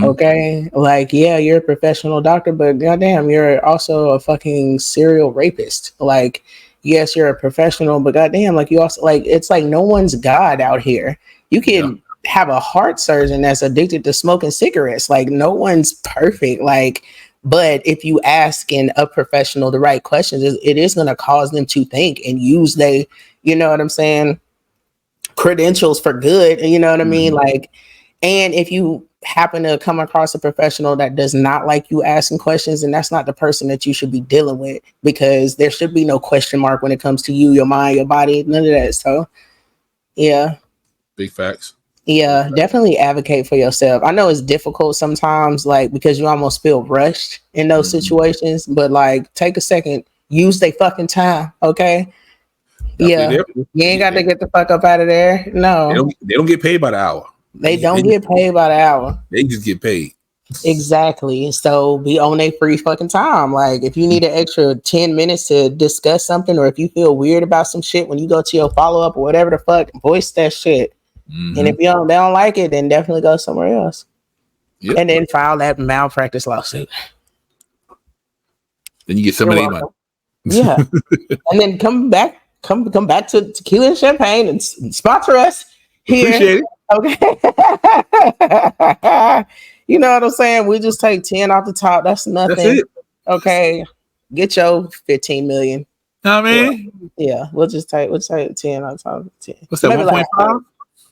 Speaker 2: Okay? Like, yeah, you're a professional doctor, but goddamn, you're also a fucking serial rapist. Like, yes, you're a professional, but goddamn, like you also it's like no one's God out here. You can have a heart surgeon that's addicted to smoking cigarettes. Like no one's perfect. Like, but if you ask a professional the right questions, it is going to cause them to think and use credentials for good. You know what I mean? Like, and if you happen to come across a professional that does not like you asking questions, and that's not the person that you should be dealing with, because there should be no question mark when it comes to you, your mind, your body, none of that. So yeah,
Speaker 3: big facts.
Speaker 2: Yeah, definitely advocate for yourself. I know it's difficult sometimes, like, because you almost feel rushed in those situations, but like, take a second, use their fucking time. Okay. You ain't got to get the fuck up out of there. No,
Speaker 3: they don't get paid by the hour.
Speaker 2: They don't get paid by the hour.
Speaker 3: They just get paid.
Speaker 2: Exactly. So be on their free fucking time. Like, if you need an extra 10 minutes to discuss something, or if you feel weird about some shit when you go to your follow-up or whatever the fuck, voice that shit. And if they don't like it, then definitely go somewhere else. And then file that malpractice lawsuit.
Speaker 3: Then you get some of their money.
Speaker 2: Yeah. And then come back come back to Tequila and Champagne and sponsor us here.
Speaker 3: Appreciate
Speaker 2: it. Okay. You know what I'm saying? We just take 10 off the top. That's nothing.
Speaker 3: That's it.
Speaker 2: Okay. Get your 15 million.
Speaker 3: You know what I mean?
Speaker 2: Yeah, we'll take 10 on top of 10.
Speaker 3: What's that, 1.5?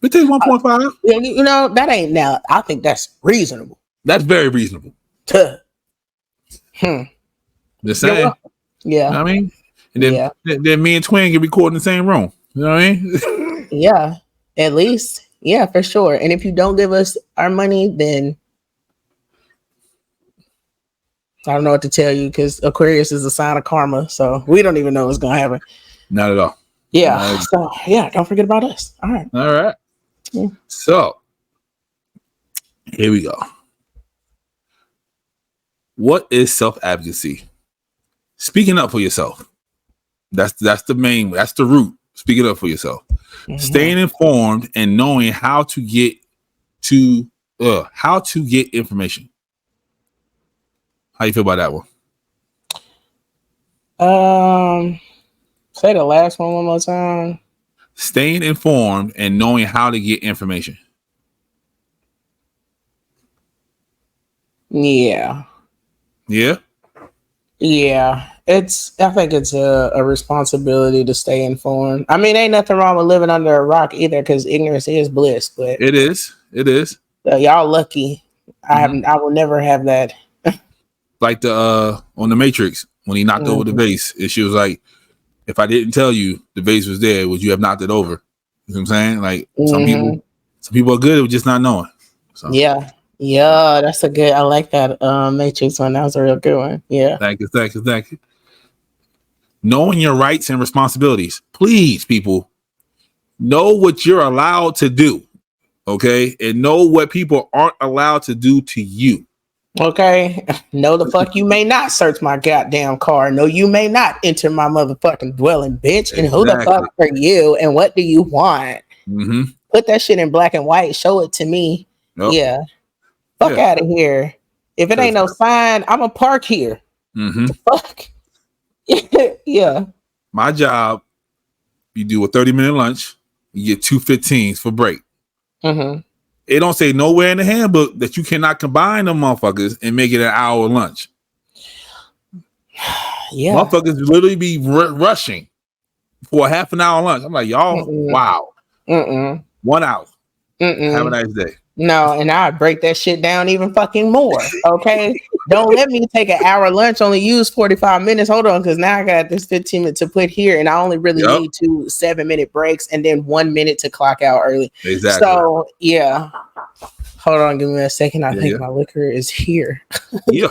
Speaker 3: We take 1.5.
Speaker 2: Yeah, you know, that ain't now. I think that's reasonable.
Speaker 3: That's very reasonable.
Speaker 2: Just
Speaker 3: saying.
Speaker 2: Yeah.
Speaker 3: You know what I mean? And then me and Twin can record in the same room. You know what I mean?
Speaker 2: Yeah, at least. Yeah, for sure. And if you don't give us our money, then I don't know what to tell you, because Aquarius is a sign of karma. So we don't even know what's going to happen.
Speaker 3: Not at all.
Speaker 2: Yeah. So, yeah, don't forget about us. All right.
Speaker 3: All right.
Speaker 2: Yeah.
Speaker 3: So, here we go. What is self-advocacy? Speaking up for yourself. That's the root. Speaking up for yourself. Mm-hmm. Staying informed and knowing how to get information. How you feel about that
Speaker 2: one? Say the last one more time.
Speaker 3: Staying informed and knowing how to get information.
Speaker 2: Yeah.
Speaker 3: Yeah?
Speaker 2: Yeah. I think it's a responsibility to stay informed. I mean, ain't nothing wrong with living under a rock either, because ignorance is bliss. But
Speaker 3: it is.
Speaker 2: Y'all lucky. Mm-hmm. I will never have that.
Speaker 3: Like the on the Matrix, when he knocked over the vase, and she was like, if I didn't tell you the vase was there, would you have knocked it over? You know what I'm saying? Like some people are good at just not knowing. So.
Speaker 2: Yeah, that's a good. I like that Matrix one. That was a real good one. Yeah.
Speaker 3: Thank you. Knowing your rights and responsibilities. Please, people, know what you're allowed to do. Okay, and know what people aren't allowed to do to you.
Speaker 2: Okay, no, the fuck you may not search my goddamn car. No, you may not enter my motherfucking dwelling, bitch. And who the fuck are you? And what do you want?
Speaker 3: Mm-hmm.
Speaker 2: Put that shit in black and white. Show it to me. Nope. Yeah. Fuck out of here. If it ain't no sign, I'ma park here.
Speaker 3: Mm-hmm.
Speaker 2: Fuck. Yeah.
Speaker 3: My job, you do a 30-minute lunch, you get 2 15s for break.
Speaker 2: Mm-hmm.
Speaker 3: It don't say nowhere in the handbook that you cannot combine them motherfuckers and make it an hour lunch.
Speaker 2: Yeah.
Speaker 3: Motherfuckers literally be rushing for a half an hour lunch. I'm like, y'all, wow. 1 hour. Have a nice day.
Speaker 2: No, and I break that shit down even fucking more. Okay. Don't let me take an hour lunch, only use 45 minutes. Hold on, because now I got this 15 minutes to put here, and I only really need 2 7-minute breaks and then 1 minute to clock out early.
Speaker 3: Exactly.
Speaker 2: So yeah. Hold on, give me a second. I think my liquor is here.
Speaker 3: Yeah.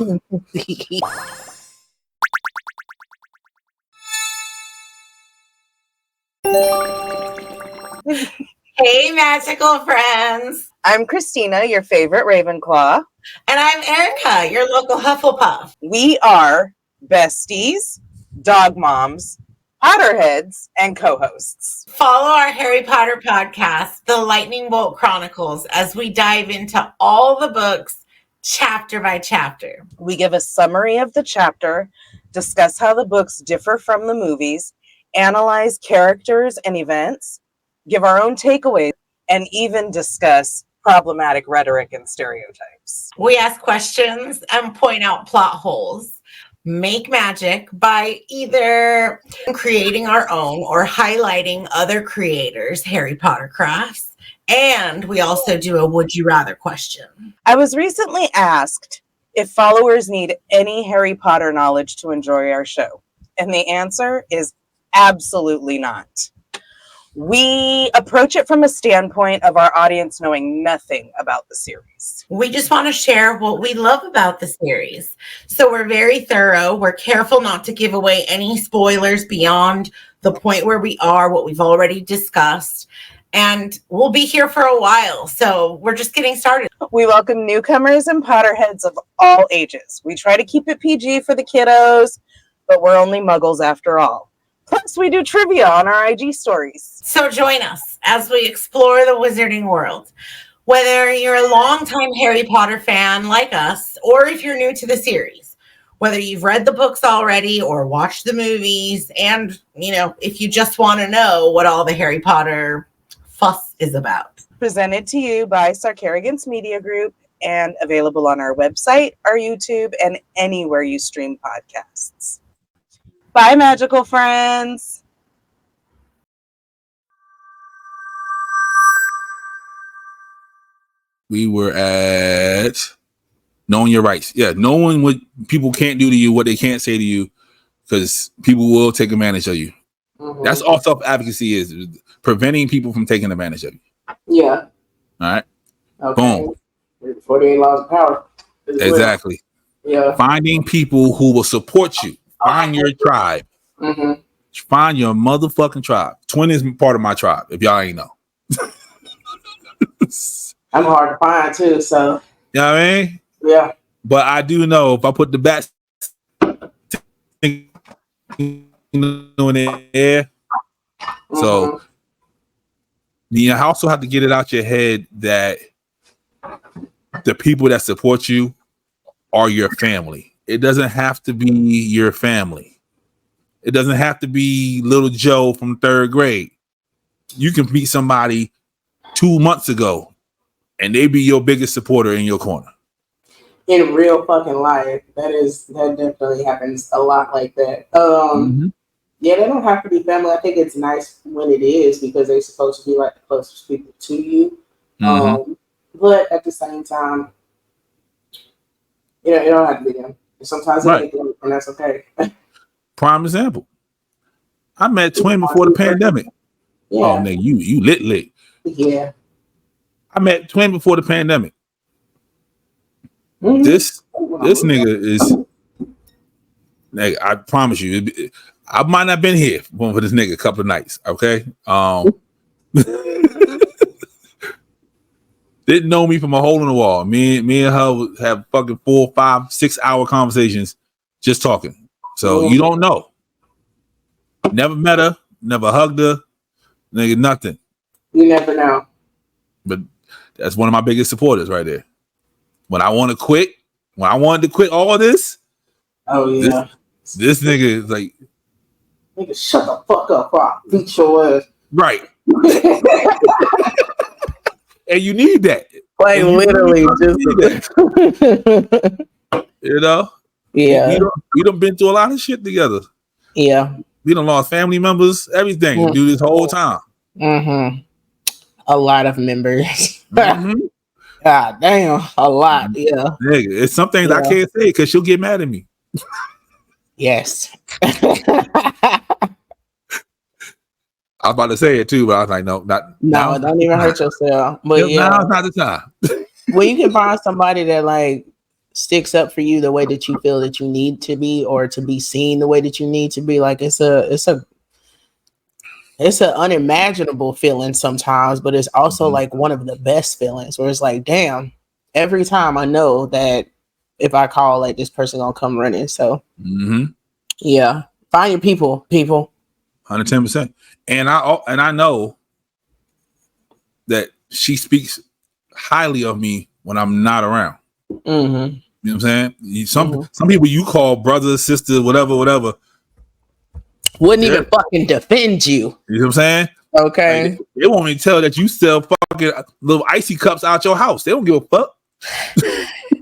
Speaker 1: Hey, magical friends.
Speaker 6: I'm Christina, your favorite Ravenclaw.
Speaker 1: And I'm Erica, your local Hufflepuff.
Speaker 6: We are besties, dog moms, Potterheads, and co-hosts.
Speaker 1: Follow our Harry Potter podcast, The Lightning Bolt Chronicles, as we dive into all the books, chapter by chapter.
Speaker 6: We give a summary of the chapter, discuss how the books differ from the movies, analyze characters and events, give our own takeaways, and even discuss problematic rhetoric and stereotypes.
Speaker 1: We ask questions and point out plot holes. Make magic by either creating our own or highlighting other creators' Harry Potter crafts. And we also do a would you rather question.
Speaker 6: I was recently asked if followers need any Harry Potter knowledge to enjoy our show. And the answer is absolutely not. We approach it from a standpoint of our audience knowing nothing about the series.
Speaker 1: We just want to share what we love about the series. So we're very thorough. We're careful not to give away any spoilers beyond the point where we are, what we've already discussed. And we'll be here for a while. So we're just getting started.
Speaker 6: We welcome newcomers and Potterheads of all ages. We try to keep it PG for the kiddos, but we're only muggles after all. Plus, we do trivia on our IG stories.
Speaker 1: So join us as we explore the wizarding world. Whether you're a longtime Harry Potter fan like us, or if you're new to the series, whether you've read the books already or watched the movies. And, you know, if you just want to know what all the Harry Potter fuss is about.
Speaker 6: Presented to you by Sarcarrogance Media Group and available on our website, our YouTube, and anywhere you stream podcasts. Bye, magical friends.
Speaker 3: We were at knowing your rights. Yeah, knowing what people can't do to you, what they can't say to you, because people will take advantage of you. Mm-hmm. That's all self-advocacy is preventing people from taking advantage of you.
Speaker 2: Yeah.
Speaker 3: All right.
Speaker 2: Okay. Boom. 48 laws of power.
Speaker 3: Exactly.
Speaker 2: Well. Yeah.
Speaker 3: Finding people who will support you. Find your tribe.
Speaker 2: Mm-hmm.
Speaker 3: Find your motherfucking tribe. Twin is part of my tribe, if y'all ain't know.
Speaker 2: I'm hard to find too, so.
Speaker 3: You know what I mean?
Speaker 2: Yeah.
Speaker 3: But I do know if I put the bats in the air. Mm-hmm. So you also have to get it out your head that the people that support you are your family. It doesn't have to be your family. It doesn't have to be little Joe from 3rd grade. You can meet somebody 2 months ago and they be your biggest supporter in your corner.
Speaker 2: In real fucking life, that definitely happens a lot like that.
Speaker 3: Mm-hmm.
Speaker 2: Yeah, they don't have to be family. I think it's nice when it is because they're supposed to be like the closest people to you. Mm-hmm. But at the same time, it don't have to be them. Sometimes it ain't them, and that's okay.
Speaker 3: Prime example. I met Twin before the pandemic.
Speaker 2: Yeah.
Speaker 3: Oh, nigga, you lit.
Speaker 2: Yeah.
Speaker 3: I met Twin before the pandemic. Mm-hmm. This nigga is. Nigga, I promise you, I might not have been here for this nigga a couple of nights. Okay. Didn't know me from a hole in the wall. Me and her have fucking 4, 5, 6 hour conversations just talking. So you don't know. Never met her, never hugged her, nigga, nothing.
Speaker 2: You never know.
Speaker 3: But that's one of my biggest supporters right there. When I wanted to quit all this.
Speaker 2: Oh yeah.
Speaker 3: This nigga is like,
Speaker 2: nigga, shut the fuck up, or I'll beat your ass.
Speaker 3: Right. And you need that.
Speaker 2: Like literally just
Speaker 3: that. You know?
Speaker 2: Yeah.
Speaker 3: We done been through a lot of shit together.
Speaker 2: Yeah.
Speaker 3: We done lost family members, everything, mm-hmm. do this whole time.
Speaker 2: Mm-hmm. A lot of members. Mm-hmm. God damn, a lot. Mm-hmm. Yeah.
Speaker 3: Nigga, it's some things I can't say because she'll get mad at me.
Speaker 2: Yes.
Speaker 3: I was about to say it too, but I was like, no,
Speaker 2: don't even hurt yourself. But
Speaker 3: now's not the time.
Speaker 2: Well, you can find somebody that like sticks up for you the way that you feel that you need to be, or to be seen the way that you need to be. Like it's an unimaginable feeling sometimes, but it's also like one of the best feelings where it's like, damn, every time I know that if I call, like this person gonna come running. So yeah, find your people.
Speaker 3: 110%. And I know that she speaks highly of me when I'm not around.
Speaker 2: Mm-hmm.
Speaker 3: You know what I'm saying? Some people you call brother, sister, whatever,
Speaker 2: wouldn't even fucking defend you.
Speaker 3: You know what I'm saying?
Speaker 2: Okay.
Speaker 3: Like, they won't even tell that you sell fucking little icy cups out your house. They don't give a fuck.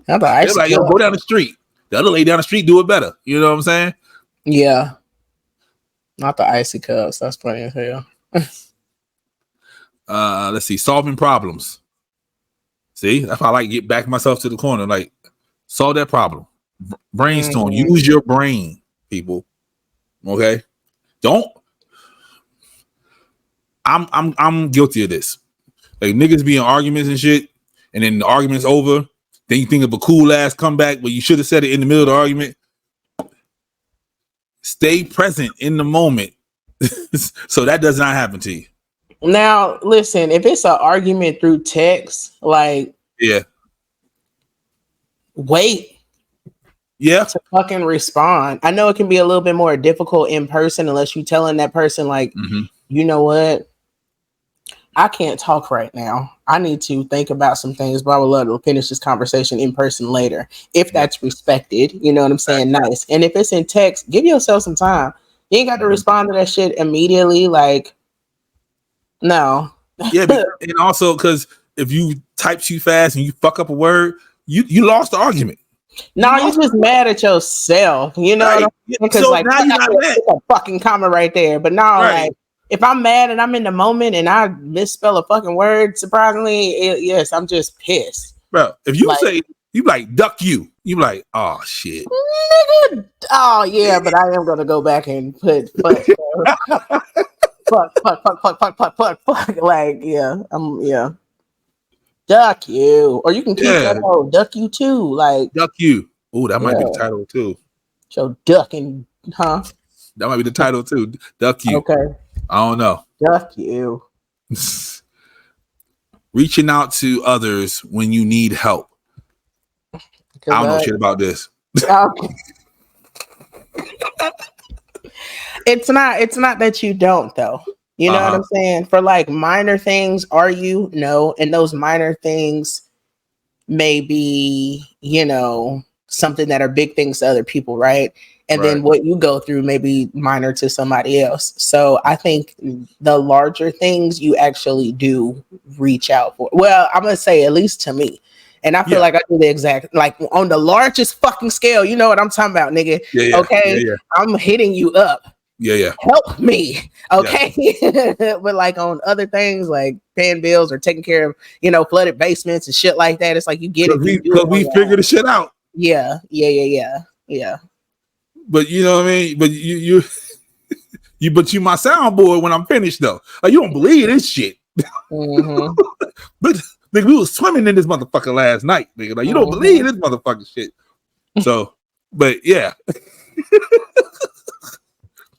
Speaker 3: They're like, yo, go down the street. The other lady down the street do it better. You know what I'm saying?
Speaker 2: Yeah. Not the icy cups. That's funny as hell.
Speaker 3: Let's see. Solving problems. See, that's how I like to get back myself to the corner. Like, solve that problem. Brainstorm. Mm-hmm. Use your brain, people. Okay. Don't. I'm guilty of this. Like niggas be in arguments and shit, and then the argument's over. Then you think of a cool ass comeback, but you should have said it in the middle of the argument. Stay present in the moment, so that does not happen to you.
Speaker 2: Now, listen, if it's an argument through text, like wait.
Speaker 3: Yeah.
Speaker 2: To fucking respond. I know it can be a little bit more difficult in person unless you're telling that person, like, you know what? I can't talk right now. I need to think about some things, but I would love to finish this conversation in person later. If that's respected, you know what I'm saying? Nice. And if it's in text, give yourself some time. You ain't got to respond to that shit immediately. Like, no.
Speaker 3: Yeah, and also because if you type too fast and you fuck up a word, you lost the argument.
Speaker 2: No, you're just mad at yourself. You know what I mean? Because
Speaker 3: so
Speaker 2: like,
Speaker 3: now you're not mad.
Speaker 2: A fucking comma right there. But no, like, if I'm mad and I'm in the moment and I misspell a fucking word, surprisingly, yes, I'm just pissed.
Speaker 3: Bro, if you say, you like, duck you like, oh, shit.
Speaker 2: Nigga, oh, yeah, but I am going to go back and put fuck. fuck. Like, yeah, yeah. Duck you. Or you can keep that whole duck you too. Like,
Speaker 3: duck you. Oh, that might be the title too.
Speaker 2: So ducking, huh?
Speaker 3: That might be the title too. Duck you.
Speaker 2: Okay.
Speaker 3: I don't know.
Speaker 2: Duck you.
Speaker 3: Reaching out to others when you need help. I don't know shit about this.
Speaker 2: It's not that you don't though. You know what I'm saying? For like minor things, no, and those minor things may be, you know, something that are big things to other people, right? And then what you go through may be minor to somebody else. So I think the larger things you actually do reach out for. Well, I'm gonna say at least to me. And I feel like I do the exact, like on the largest fucking scale, you know what I'm talking about, nigga. Okay. I'm hitting you up. Help me. Okay. But like on other things like paying bills or taking care of, you know, flooded basements and shit like that, it's like you get it.
Speaker 3: Because we figure the shit out.
Speaker 2: Yeah.
Speaker 3: But you know what I mean? But you but you my soundboard when I'm finished though. Like you don't believe this shit.
Speaker 2: Mm-hmm.
Speaker 3: But nigga, we was swimming in this motherfucker last night, nigga. Like you don't believe this motherfucking shit. So, but yeah.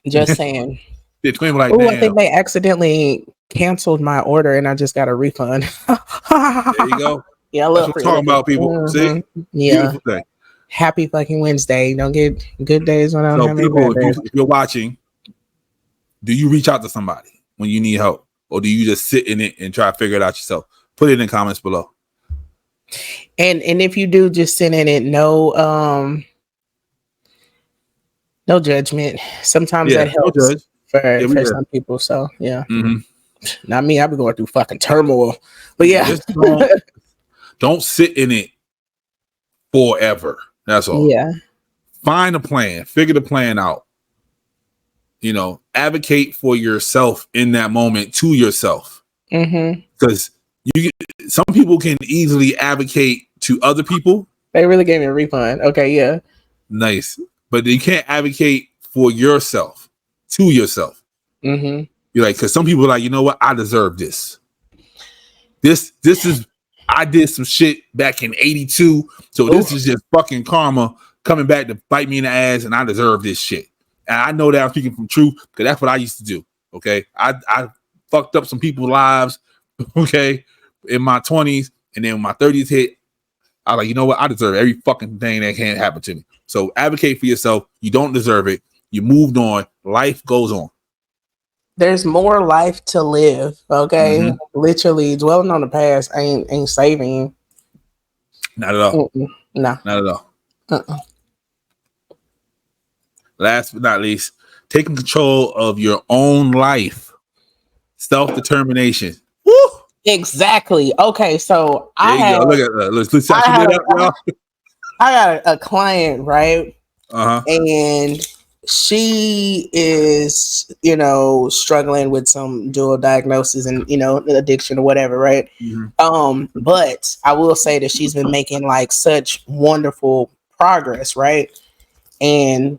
Speaker 2: Just saying.
Speaker 3: Like,
Speaker 2: oh, I think they accidentally canceled my order and I just got a refund.
Speaker 3: There you go.
Speaker 2: Yeah, I love
Speaker 3: what talking about, people.
Speaker 2: Mm-hmm.
Speaker 3: See?
Speaker 2: Yeah. Happy fucking Wednesday. You don't get good days when I don't have
Speaker 3: people, if you're watching, do you reach out to somebody when you need help? Or do you just sit in it and try to figure it out yourself? Put it in the comments below.
Speaker 2: And if you do, just send in it. No judgment. Sometimes that helps for some people. So yeah.
Speaker 3: Mm-hmm.
Speaker 2: Not me. I've been going through fucking turmoil. But yeah.
Speaker 3: Just don't sit in it forever. That's all.
Speaker 2: Yeah.
Speaker 3: Find a plan. Figure the plan out. You know, advocate for yourself in that moment to yourself. Because some people can easily advocate to other people.
Speaker 2: They really gave me a refund. Okay, yeah.
Speaker 3: Nice. But you can't advocate for yourself to yourself.
Speaker 2: Mm-hmm.
Speaker 3: You're like, because some people are like, you know what? I deserve this. This is, I did some shit back in 82. So this is just fucking karma coming back to bite me in the ass, and I deserve this shit. And I know that I'm speaking from truth because that's what I used to do. Okay. I fucked up some people's lives, okay, in my 20s. And then when my 30s hit, I was like, you know what? I deserve every fucking thing that can happen to me. So advocate for yourself. You don't deserve it. You moved on. Life goes on.
Speaker 2: There's more life to live. Okay. Mm-hmm. Literally dwelling on the past ain't saving you.
Speaker 3: Not at all.
Speaker 2: No. Not
Speaker 3: at all. Last but not least, taking control of your own life. Self-determination. Woo!
Speaker 2: Exactly. Okay, so
Speaker 3: I
Speaker 2: got a client, right?
Speaker 3: And
Speaker 2: she is, you know, struggling with some dual diagnosis and, you know, addiction or whatever, right?
Speaker 3: Mm-hmm.
Speaker 2: But I will say that she's been making like such wonderful progress, right? And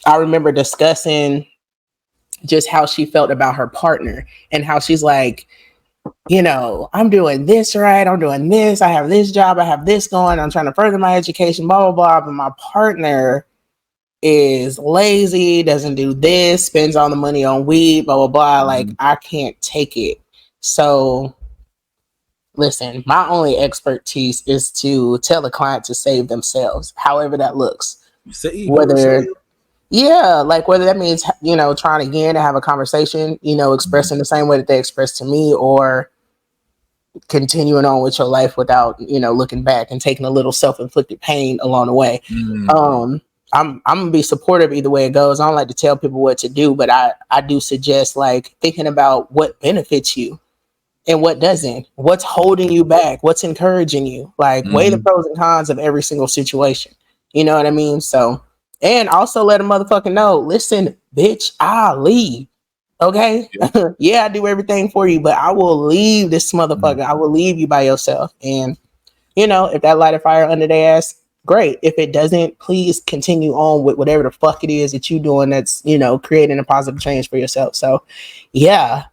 Speaker 2: I remember discussing just how she felt about her partner and how she's like, you know, I'm doing this right, I'm doing this, I have this job, I have this going, I'm trying to further my education, blah, blah, blah. But my partner is lazy, doesn't do this, spends all the money on weed, blah, blah, blah. Like, I can't take it. So, listen, my only expertise is to tell the client to save themselves, however that looks. Yeah, like whether that means, trying again to have a conversation, expressing the same way that they expressed to me, or continuing on with your life without, looking back and taking a little self-inflicted pain along the way. I'm gonna be supportive either way it goes. I don't like to tell people what to do, but I do suggest like thinking about what benefits you and what doesn't, what's holding you back, what's encouraging you, like weigh the pros and cons of every single situation. You know what I mean? So, and also let a motherfucker know, listen, bitch, I'll leave. Okay. Yeah, I do everything for you, but I will leave this motherfucker. I will leave you by yourself. And, if that light a fire under their ass, great. If it doesn't, please continue on with whatever the fuck it is that you're doing that's, creating a positive change for yourself. So, yeah,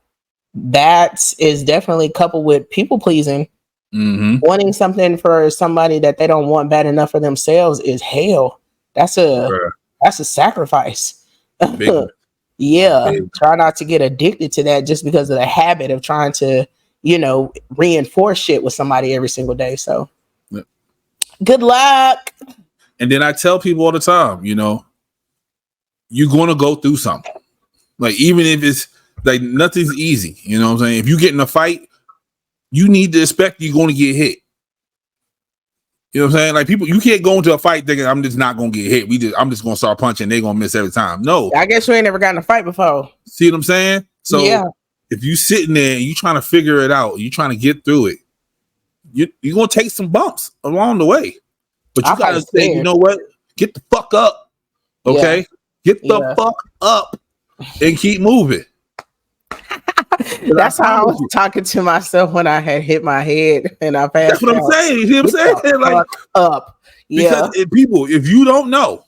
Speaker 2: that is definitely coupled with people pleasing. Wanting something for somebody that they don't want bad enough for themselves is hell. That's a sacrifice. Yeah. Try not to get addicted to that just because of the habit of trying to, reinforce shit with somebody every single day. So good luck.
Speaker 3: And then I tell people all the time, you're going to go through something. Like, even if it's like nothing's easy, you know what I'm saying? If you get in a fight, you need to expect you're going to get hit. You know what I'm saying? Like, people, you can't go into a fight thinking I'm just not going to get hit. I'm just going to start punching. They're going to miss every time. No.
Speaker 2: I guess you ain't never gotten in a fight before.
Speaker 3: See what I'm saying? So yeah. If you sitting there and you trying to figure it out, you trying to get through it, you're going to take some bumps along the way. But you got to say, you know what? Get the fuck up. Okay? Yeah. Get the fuck up and keep moving.
Speaker 2: That's how I was talking to myself when I had hit my head and I passed.
Speaker 3: That's what I'm saying. You see what I'm saying? Like,
Speaker 2: up. Yeah.
Speaker 3: Because if you don't know,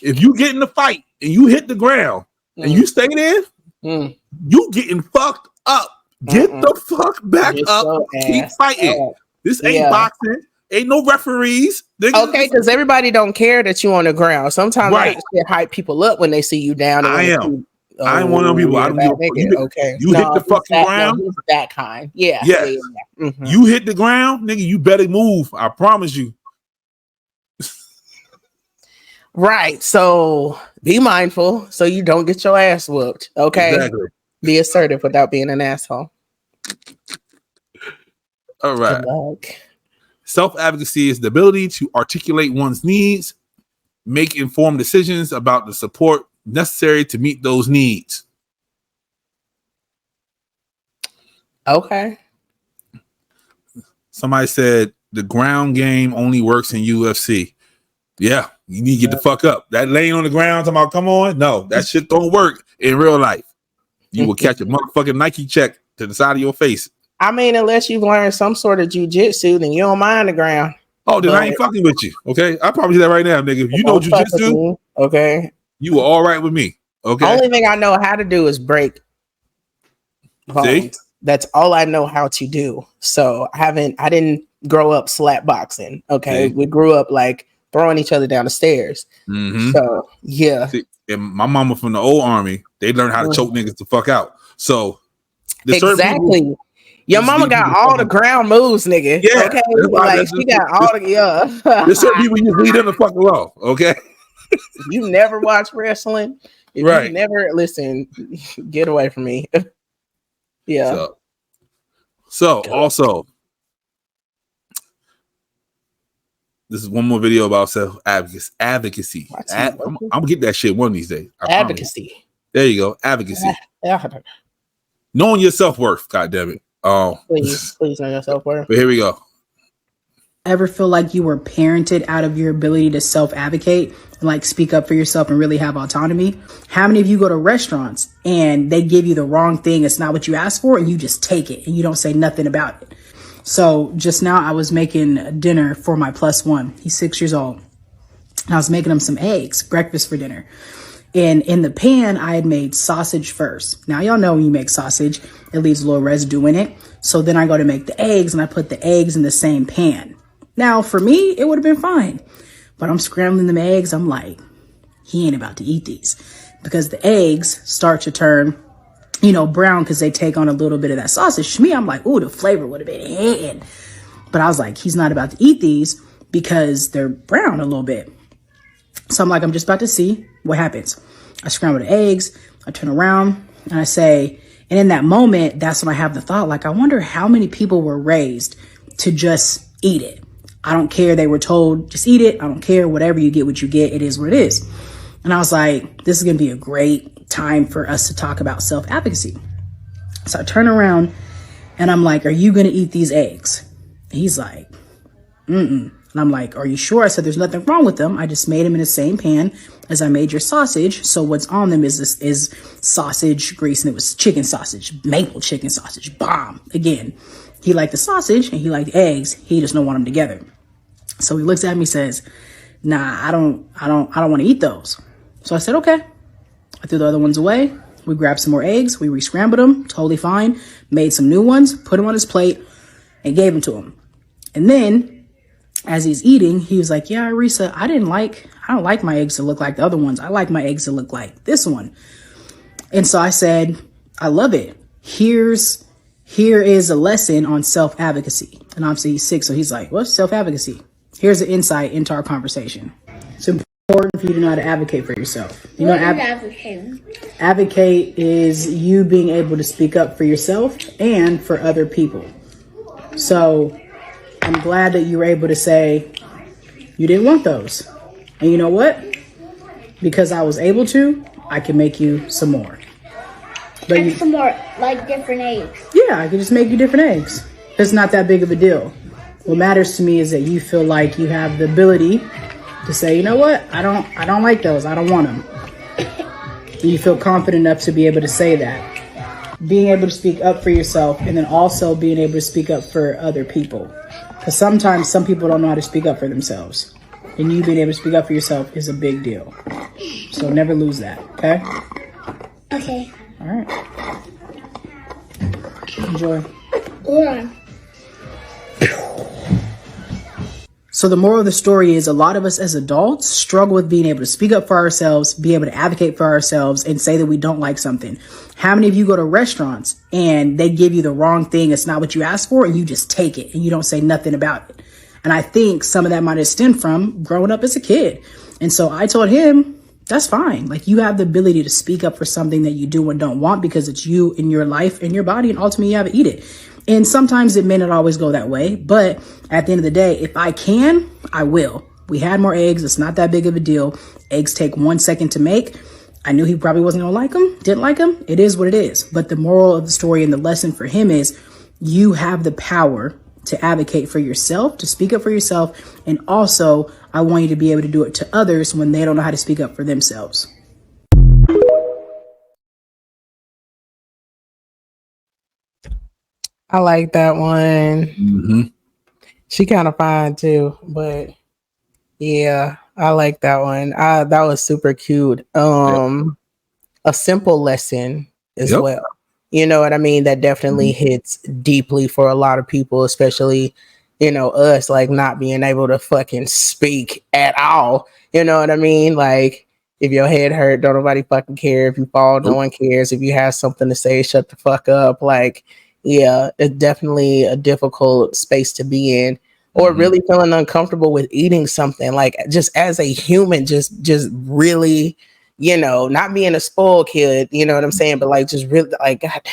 Speaker 3: if you get in the fight and you hit the ground and you stay there, you getting fucked up. Get the fuck back up. Keep fighting. This ain't boxing. Ain't no referees.
Speaker 2: Okay, because everybody don't care that you on the ground. Sometimes I shit hype people up when they see you down.
Speaker 3: I am. I ain't one of them people. I don't give a fuck.
Speaker 2: Okay.
Speaker 3: You hit the fucking ground.
Speaker 2: No, that kind. Yeah.
Speaker 3: Yes. Yeah. Mm-hmm. You hit the ground, nigga, you better move. I promise you.
Speaker 2: Right. So be mindful so you don't get your ass whooped. Okay. Exactly. Be assertive without being an asshole.
Speaker 3: All right. Self-advocacy is the ability to articulate one's needs, make informed decisions about the support necessary to meet those needs.
Speaker 2: Okay.
Speaker 3: Somebody said the ground game only works in UFC. Yeah, you need to get the fuck up. That laying on the ground, talking about, come on. No, that shit don't work in real life. You will catch a motherfucking Nike check to the side of your face.
Speaker 2: I mean, unless you've learned some sort of jujitsu, then you don't mind the ground.
Speaker 3: Oh, then I ain't fucking with you. Okay, I promise you that right now, nigga. If you know jujitsu,
Speaker 2: okay,
Speaker 3: you are all right with me. Okay.
Speaker 2: Only thing I know how to do is break bones. See? That's all I know how to do. So I didn't grow up slap boxing. Okay, we grew up like throwing each other down the stairs. So yeah.
Speaker 3: See, and my mama from the old army, they learned how to choke niggas the fuck out. So
Speaker 2: exactly. Your mama got all the ground moves, nigga.
Speaker 3: Yeah.
Speaker 2: Okay. Like she got all the
Speaker 3: There's certain people you lead them the fuck along. Okay.
Speaker 2: You never watch wrestling. If you never listen, get away from me. Yeah.
Speaker 3: So also, this is one more video about self-advocacy. I'm gonna get that shit one of these days.
Speaker 2: Advocacy.
Speaker 3: There you go. Advocacy. Knowing your self-worth, goddammit.
Speaker 2: Please know your self-worth.
Speaker 3: But here we go.
Speaker 7: Ever feel like you were parented out of your ability to self-advocate and like speak up for yourself and really have autonomy? How many of you go to restaurants and they give you the wrong thing, it's not what you asked for, and you just take it and you don't say nothing about it? So just now I was making dinner for my +1. He's 6 years old. And I was making him some eggs, breakfast for dinner. And in the pan, I had made sausage first. Now, y'all know when you make sausage, it leaves a little residue in it. So then I go to make the eggs and I put the eggs in the same pan. Now, for me, it would have been fine. But I'm scrambling them eggs. I'm like, he ain't about to eat these. Because the eggs start to turn, brown because they take on a little bit of that sausage. To me, I'm like, ooh, the flavor would have been in. But I was like, he's not about to eat these because they're brown a little bit. So I'm like, I'm just about to see what happens. I scramble the eggs, I turn around and I say, and in that moment, that's when I have the thought, like, I wonder how many people were raised to just eat it. I don't care. They were told, just eat it. I don't care. Whatever you get, what you get. It is what it is. And I was like, this is going to be a great time for us to talk about self-advocacy. So I turn around and I'm like, are you going to eat these eggs? And he's like, mm-mm. And I'm like, are you sure? I said, there's nothing wrong with them. I just made them in the same pan as I made your sausage. So what's on them is sausage grease, and it was chicken sausage, maple chicken sausage, bomb. Again, he liked the sausage and he liked the eggs. He just don't want them together. So he looks at me, says, nah, I don't want to eat those. So I said, okay. I threw the other ones away. We grabbed some more eggs. We re-scrambled them. Totally fine. Made some new ones, put them on his plate and gave them to him. And then as he's eating, he was like, yeah, Arisa, I don't like my eggs to look like the other ones. I like my eggs to look like this one. And so I said, I love it. Here is a lesson on self-advocacy. And obviously he's 6, so he's like, what's self-advocacy? Here's an insight into our conversation. It's important for you to know how to advocate for yourself. You know, advocate is you being able to speak up for yourself and for other people. So I'm glad that you were able to say you didn't want those. And you know what? Because I was able to, I can make you some more. But
Speaker 8: some more, like different eggs.
Speaker 7: Yeah, I can just make you different eggs. It's not that big of a deal. What matters to me is that you feel like you have the ability to say, you know what? I don't like those. I don't want them. And you feel confident enough to be able to say that. Being able to speak up for yourself, and then also being able to speak up for other people. Because sometimes some people don't know how to speak up for themselves. And you being able to speak up for yourself is a big deal. So never lose that, okay?
Speaker 8: Okay.
Speaker 7: All right. Enjoy.
Speaker 8: Yeah.
Speaker 7: So the moral of the story is a lot of us as adults struggle with being able to speak up for ourselves, be able to advocate for ourselves, and say that we don't like something. How many of you go to restaurants and they give you the wrong thing? It's not what you asked for, and you just take it and you don't say nothing about it. And I think some of that might have stemmed from growing up as a kid. And so I told him, that's fine. Like, you have the ability to speak up for something that you do and don't want because it's you in your life and your body, and ultimately you have to eat it. And sometimes it may not always go that way, but at the end of the day, if I can, I will. We had more eggs. It's not that big of a deal. Eggs take 1 second to make. I knew he probably wasn't gonna like them, didn't like them. It is what it is. But the moral of the story and the lesson for him is you have the power to advocate for yourself, to speak up for yourself. And also, I want you to be able to do it to others when they don't know how to speak up for themselves.
Speaker 2: I like that one.
Speaker 3: Mm-hmm.
Speaker 2: She kind of fine too, but yeah, I like that one. That was super cute. A simple lesson as well. You know what I mean? That definitely hits deeply for a lot of people, especially, you know, us, like not being able to fucking speak at all. You know what I mean? Like, if your head hurt, don't nobody fucking care. If you fall, no one cares. If you have something to say, shut the fuck up. Like, yeah, it's definitely a difficult space to be in, or really feeling uncomfortable with eating something, like just as a human, just really, you know, not being a spoiled kid, you know what I'm saying? But like, just really like, God,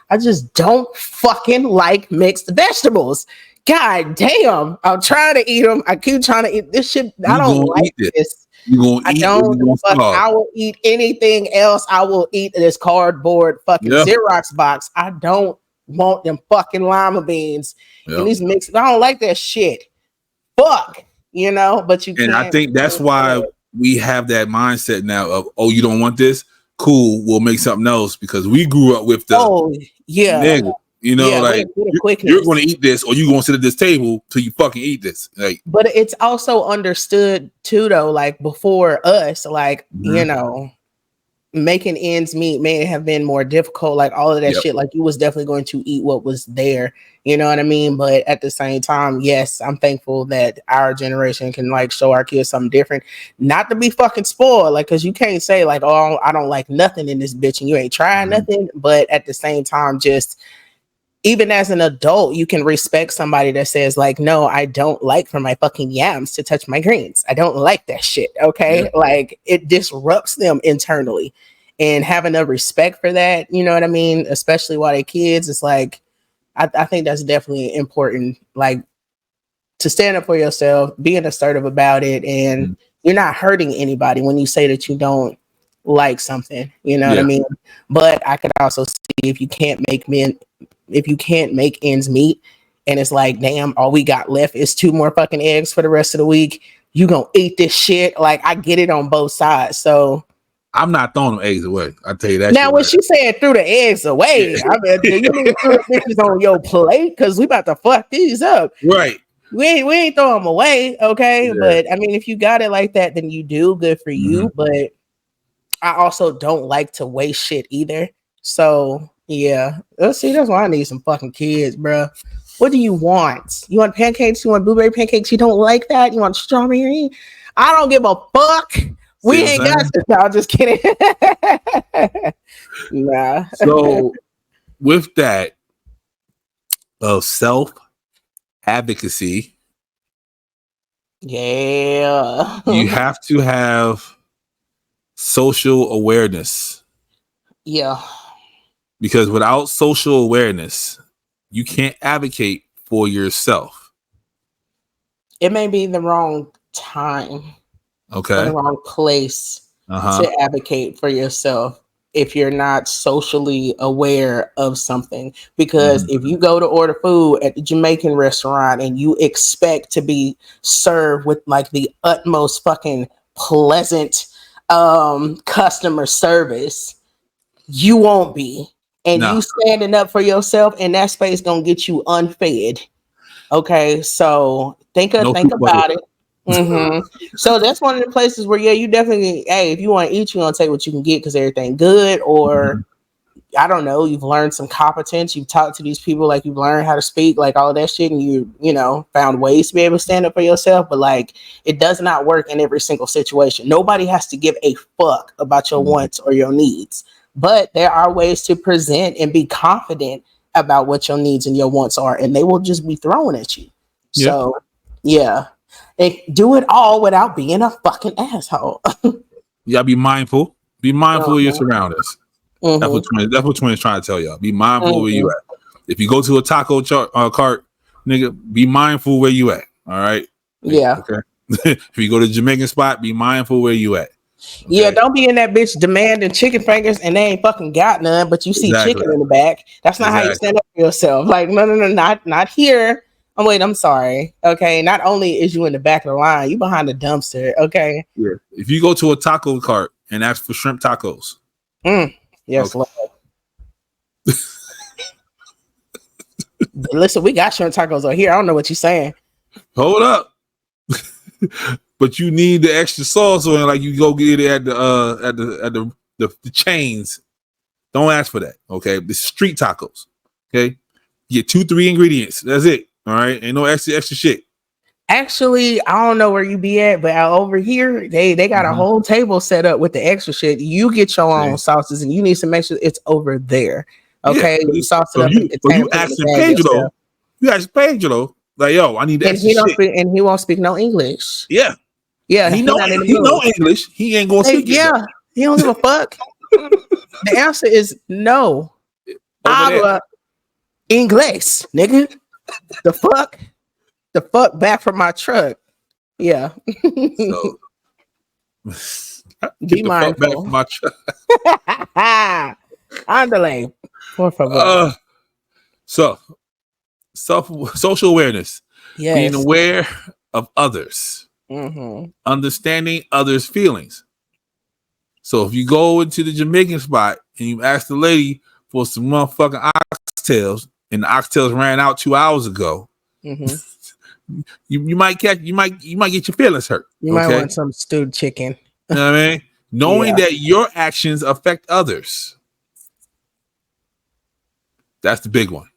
Speaker 2: I just don't fucking like mixed vegetables. God damn, I'm trying to eat them. I keep trying to eat this shit. I don't like this. I will eat anything else. I will eat this cardboard fucking Xerox box. I don't want them fucking lima beans and these mixed. I don't like that shit. Fuck, you know. But you
Speaker 3: and
Speaker 2: can't.
Speaker 3: I think that's why we have that mindset now of, oh, you don't want this? Cool, we'll make something else, because we grew up with the nigga. You know, like you're going to eat this, or you going to sit at this table till you fucking eat this. Like,
Speaker 2: but it's also understood too, though. Like before us, like you know, making ends meet may have been more difficult. Like all of that shit. Like you was definitely going to eat what was there. You know what I mean? But at the same time, yes, I'm thankful that our generation can like show our kids something different. Not to be fucking spoiled, like because you can't say like, oh, I don't like nothing in this bitch, and you ain't trying nothing. But at the same time, just even as an adult, you can respect somebody that says like, no, I don't like for my fucking yams to touch my greens. I don't like that shit. Okay. Like it disrupts them internally, and having a respect for that, you know what I mean? Especially while they're kids, it's like, I think that's definitely important. Like to stand up for yourself, being assertive about it. And you're not hurting anybody when you say that you don't like something, you know what I mean? But I could also see if you can't make ends meet, and it's like, damn, all we got left is 2 more fucking eggs for the rest of the week. You gonna eat this shit? Like, I get it on both sides. So
Speaker 3: I'm not throwing them eggs away. I tell you that.
Speaker 2: Now, when she said threw the eggs away, I mean, do you mean threw the bitches on your plate? Because we about to fuck these up,
Speaker 3: right?
Speaker 2: We ain't throw them away, okay? But I mean, if you got it like that, then you do. Good for you. But I also don't like to waste shit either. So yeah, let's see. That's why I need some fucking kids, bro. What do you want? You want pancakes? You want blueberry pancakes? You don't like that? You want strawberry? I don't give a fuck. We ain't got to. No, I'm just kidding. Nah.
Speaker 3: So with that of self advocacy, you have to have social awareness.
Speaker 2: Yeah.
Speaker 3: Because without social awareness, you can't advocate for yourself.
Speaker 2: It may be the wrong time.
Speaker 3: Okay.
Speaker 2: Or the wrong place to advocate for yourself if you're not socially aware of something. Because if you go to order food at the Jamaican restaurant and you expect to be served with like the utmost fucking pleasant customer service, you won't be. And you standing up for yourself in that space gonna get you unfed. Okay, so think about it. So that's one of the places where you definitely, hey, if you want to eat, you're gonna take what you can get because everything good, or I don't know, you've learned some competence, you've talked to these people, like you've learned how to speak, like all that shit, and you know, found ways to be able to stand up for yourself. But like, it does not work in every single situation. Nobody has to give a fuck about your wants or your needs, but there are ways to present and be confident about what your needs and your wants are, and they will just be thrown at you. So yeah. Do it all without being a fucking asshole.
Speaker 3: You gotta be mindful. Be mindful of your surroundings. That's what Twin is trying to tell y'all. Be mindful where you at. If you go to a taco cart, nigga, be mindful where you at. All right.
Speaker 2: Yeah.
Speaker 3: Okay. If you go to the Jamaican spot, be mindful where you at. Okay?
Speaker 2: Yeah, don't be in that bitch demanding chicken fingers and they ain't fucking got none, but you see chicken in the back. That's not how you stand up for yourself. Like, no, not here. Oh, wait, I'm sorry. Okay. Not only is you in the back of the line, you behind the dumpster. Okay.
Speaker 3: Yeah. If you go to a taco cart and ask for shrimp tacos.
Speaker 2: Yes, Lord. Listen, we got shrimp tacos over here. I don't know what you're saying.
Speaker 3: Hold up. But you need the extra sauce on it, like you go get it at the chains. Don't ask for that. Okay. The street tacos. Okay. You get 2-3 ingredients. That's it. All right, ain't no extra shit.
Speaker 2: Actually, I don't know where you be at, but over here they got a whole table set up with the extra shit. You get your own sauces, and you need to make sure it's over there. Okay, you sauce it up.
Speaker 3: You ask Pedro. You ask Pedro, like, yo, I need the extra shit.
Speaker 2: And he won't speak no English.
Speaker 3: Yeah.
Speaker 2: He
Speaker 3: know English. He ain't gonna speak.
Speaker 2: Yeah, he don't give a fuck. The answer is no. Habla English, nigga. The fuck back from my truck. Yeah.
Speaker 3: So,
Speaker 2: be mindful.
Speaker 3: Back from my truck.
Speaker 2: Andale, por favor.
Speaker 3: So social awareness.
Speaker 2: Yes.
Speaker 3: Being aware of others. Understanding others' feelings. So if you go into the Jamaican spot and you ask the lady for some motherfucking oxtails, and the oxtails ran out 2 hours ago, you might get your feelings hurt.
Speaker 2: You might want some stewed chicken.
Speaker 3: You know what I mean? Knowing that your actions affect others. That's the big one.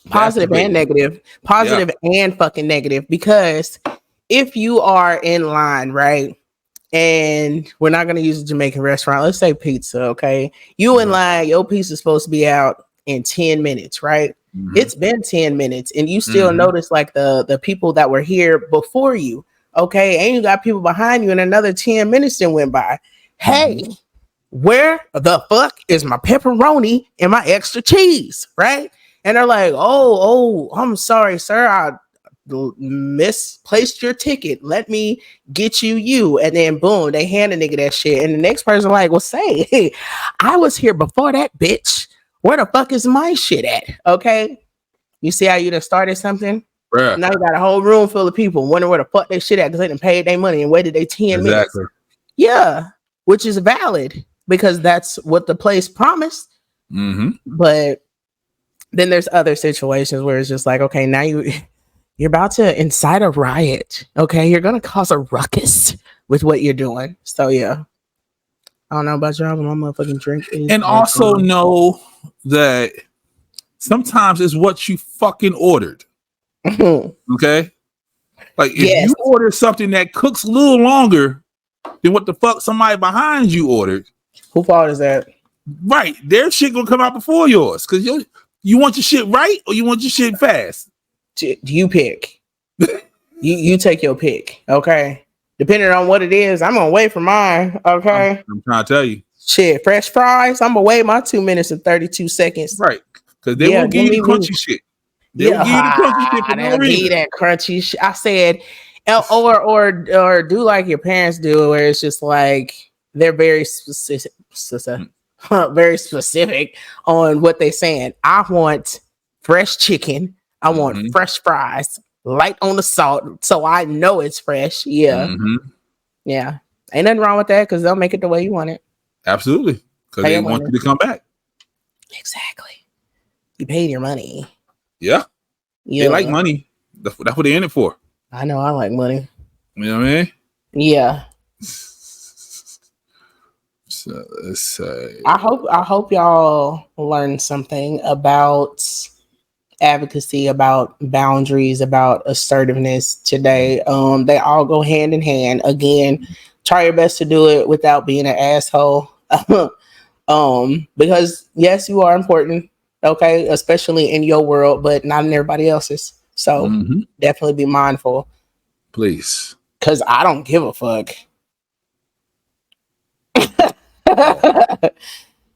Speaker 2: Positive and negative. Positive and fucking negative. Because if you are in line, right? And we're not going to use a Jamaican restaurant. Let's say pizza, okay? You in line, your pizza's supposed to be out in 10 minutes, right? It's been 10 minutes and you still notice like the people that were here before you. Okay. And you got people behind you and another 10 minutes then went by. Hey, where the fuck is my pepperoni and my extra cheese? Right. And they're like, oh, I'm sorry, sir. I misplaced your ticket. Let me get you. And then boom, they hand a nigga that shit. And the next person like, well, say, hey, I was here before that bitch. Where the fuck is my shit at? Okay. You see how you done started something?
Speaker 3: Bruh.
Speaker 2: Now you got a whole room full of people wondering where the fuck they shit at because they done paid their money and waited they 10 minutes. Yeah. Which is valid because that's what the place promised. But then there's other situations where it's just like, okay, now you're about to incite a riot. Okay. You're going to cause a ruckus with what you're doing. So yeah. I don't know about y'all, but my motherfucking drink is.
Speaker 3: And also know that sometimes it's what you fucking ordered. Okay? Like if you order something that cooks a little longer than what the fuck somebody behind you ordered.
Speaker 2: Who fault is that?
Speaker 3: Right. Their shit gonna come out before yours. Cause you want your shit right or you want your shit fast?
Speaker 2: You pick. you take your pick. Okay. Depending on what it is, I'm gonna wait for mine. Okay.
Speaker 3: I'm trying to tell you.
Speaker 2: Shit, fresh fries. I'm gonna wait my 2 minutes and 32 seconds.
Speaker 3: Right. Because they won't give you the crunchy shit. They will give you the crunchy shit for no reason.
Speaker 2: That crunchy shit. I said, or do like your parents do, where it's just like they're very specific on what they're saying. I want fresh chicken. I want fresh fries. Light on the salt, so I know it's fresh. Yeah. Yeah. Ain't nothing wrong with that because they'll make it the way you want it.
Speaker 3: Absolutely. Because they want you to come back.
Speaker 2: Exactly. You paid your money.
Speaker 3: Yeah. They like money. That's what they're in it for.
Speaker 2: I know I like money.
Speaker 3: You know what I mean?
Speaker 2: Yeah.
Speaker 3: So let's say
Speaker 2: I hope y'all learn something about advocacy, about boundaries, about assertiveness today. They all go hand in hand. Again, try your best to do it without being an asshole. Because yes, you are important, okay, especially in your world, but not in everybody else's. So definitely be mindful.
Speaker 3: Please.
Speaker 2: Because I don't give a fuck.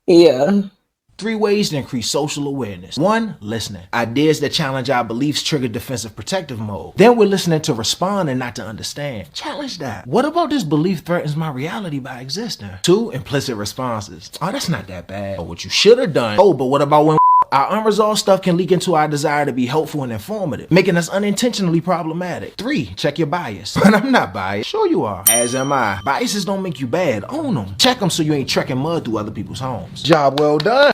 Speaker 2: Yeah.
Speaker 9: 3 ways to increase social awareness. 1, listening. Ideas that challenge our beliefs trigger defensive protective mode. Then we're listening to respond and not to understand. Challenge that. What about this belief threatens my reality by existing? 2, implicit responses. Oh, that's not that bad. Or what you should have done. Oh, but what about when our unresolved stuff can leak into our desire to be helpful and informative, making us unintentionally problematic. 3, check your bias. And I'm not biased. Sure you are. As am I. Biases don't make you bad. Own them. Check them so you ain't trekking mud through other people's homes. Job well done.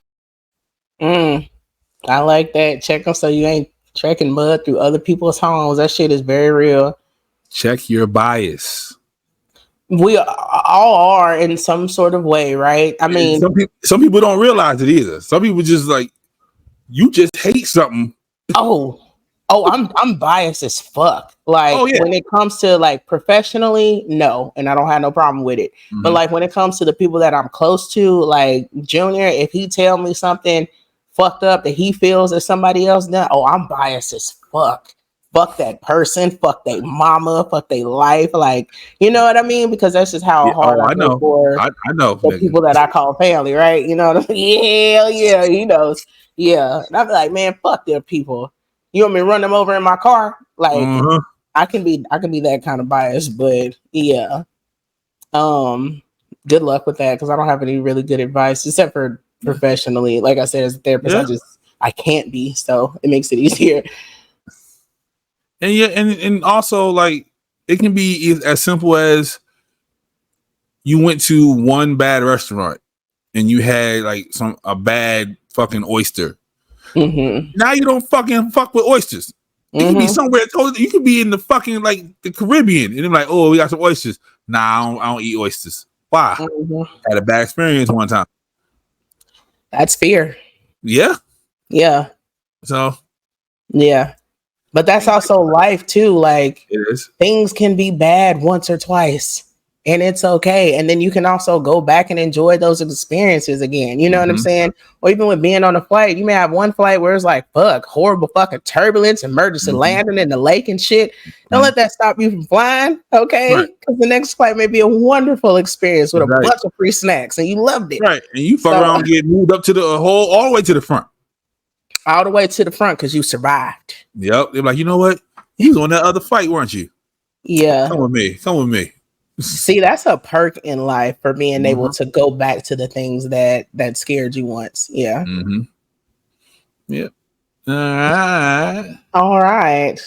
Speaker 2: I like that. Check them so you ain't trekking mud through other people's homes. That shit is very real.
Speaker 3: Check your bias.
Speaker 2: We all are in some sort of way, right? I mean,
Speaker 3: some people don't realize it either. Some people just like, you just hate something. I'm biased as fuck. Like when it comes to like professionally, no, and I don't have no problem with it. But like when it comes to the people that I'm close to, like Junior, if he tell me something fucked up that he feels that somebody else done, I'm biased as fuck. Fuck that person, fuck their mama, fuck their life. Like, you know what I mean? Because that's just how hard I know for I know
Speaker 2: the people that I call family, right? You know what I mean? Yeah, he knows. Yeah. And I'm like, man, fuck their people. You want me to run them over in my car? Like, I can be that kind of biased, but yeah. Good luck with that because I don't have any really good advice except for professionally. Like I said, as a therapist, I can't be, so it makes it easier.
Speaker 3: And and also like it can be as simple as you went to one bad restaurant and you had like a bad fucking oyster. Now you don't fucking fuck with oysters. You could be somewhere. You could be in the fucking like the Caribbean, and they're like, "Oh, we got some oysters." Nah, I don't eat oysters. Why? Had a bad experience one time.
Speaker 2: That's fear.
Speaker 3: Yeah.
Speaker 2: Yeah.
Speaker 3: So.
Speaker 2: Yeah, but that's also life too. Like
Speaker 3: it is.
Speaker 2: Things can be bad once or twice. And it's okay. And then you can also go back and enjoy those experiences again. You know what I'm saying? Or even with being on a flight, you may have one flight where it's like, fuck, horrible fucking turbulence, emergency landing in the lake and shit. Don't let that stop you from flying, okay? Because the next flight may be a wonderful experience with a bunch of free snacks and you loved it.
Speaker 3: Right. And you fuck around and get moved up to the all the way to the front.
Speaker 2: All the way to the front because you survived.
Speaker 3: Yep. They're like, you know what? You was on that other flight, weren't you?
Speaker 2: Yeah.
Speaker 3: Come with me. Come with me.
Speaker 2: See, that's a perk in life for being able to go back to the things that scared you once. Yeah.
Speaker 3: Yep.
Speaker 2: All right.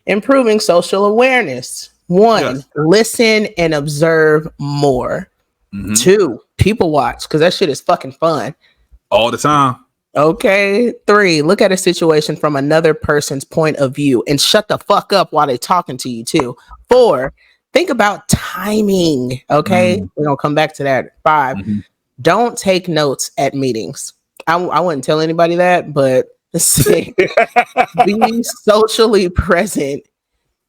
Speaker 2: Improving social awareness. 1, listen and observe more. 2, people watch because that shit is fucking fun.
Speaker 3: All the time.
Speaker 2: Okay. 3, look at a situation from another person's point of view and shut the fuck up while they're talking to you too. 4, think about timing. Okay. We're going to come back to that. 5, don't take notes at meetings. I wouldn't tell anybody that, but 6, be socially present.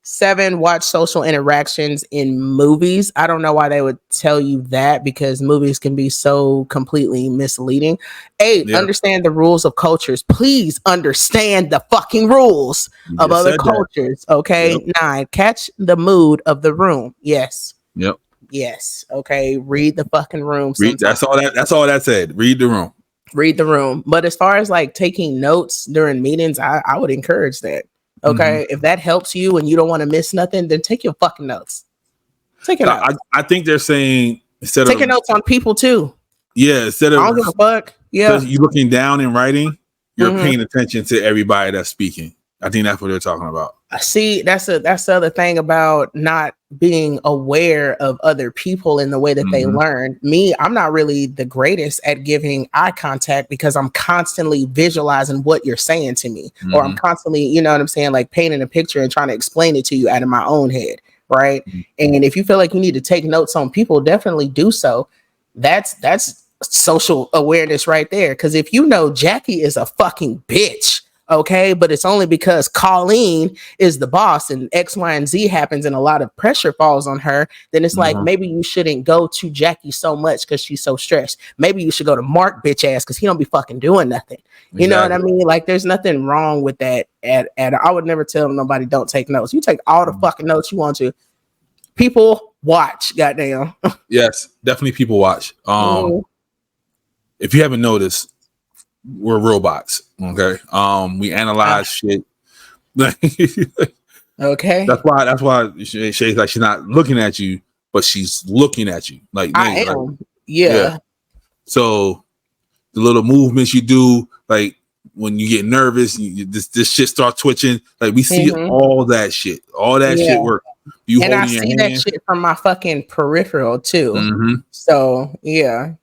Speaker 2: 7, watch social interactions in movies. I don't know why they would tell you that because movies can be so completely misleading. 8, understand the rules of cultures. Please understand the fucking rules of other cultures. Okay. 9, catch the mood of the room. Yes.
Speaker 3: Yep.
Speaker 2: Yes. Okay. Read the fucking room.
Speaker 3: That's all that said. Read the room.
Speaker 2: Read the room. But as far as like taking notes during meetings, I would encourage that. Okay, if that helps you and you don't want to miss nothing, then take your fucking notes. Take your notes.
Speaker 3: I think they're saying instead
Speaker 2: of taking notes on people too.
Speaker 3: Yeah, instead of
Speaker 2: I don't give a fuck. Yeah,
Speaker 3: you looking down and writing, you're paying attention to everybody that's speaking. I think that's what they're talking about.
Speaker 2: See, that's the other thing about not being aware of other people in the way that they learn. Me, I'm not really the greatest at giving eye contact because I'm constantly visualizing what you're saying to me, or I'm constantly, you know what I'm saying, like painting a picture and trying to explain it to you out of my own head, right? And if you feel like you need to take notes on people, definitely do so. That's social awareness right there. Because if you know Jackie is a fucking bitch, okay, but it's only because Colleen is the boss and X, Y, and Z happens and a lot of pressure falls on her, then it's like maybe you shouldn't go to Jackie so much because she's so stressed. Maybe you should go to Mark bitch ass because he don't be fucking doing nothing. You know what I mean? Like there's nothing wrong with that. And I would never tell nobody don't take notes. You take all the fucking notes you want to. People watch, goddamn.
Speaker 3: Yes, definitely people watch. If you haven't noticed, we're robots. Okay. We analyze shit.
Speaker 2: Okay.
Speaker 3: That's why Shae's like she's not looking at you, but she's looking at you. Like
Speaker 2: I am. Like, yeah.
Speaker 3: So the little movements you do, like when you get nervous, this shit starts twitching. Like we see all that shit. All that shit work. You
Speaker 2: and I see that shit from my fucking peripheral too. So yeah.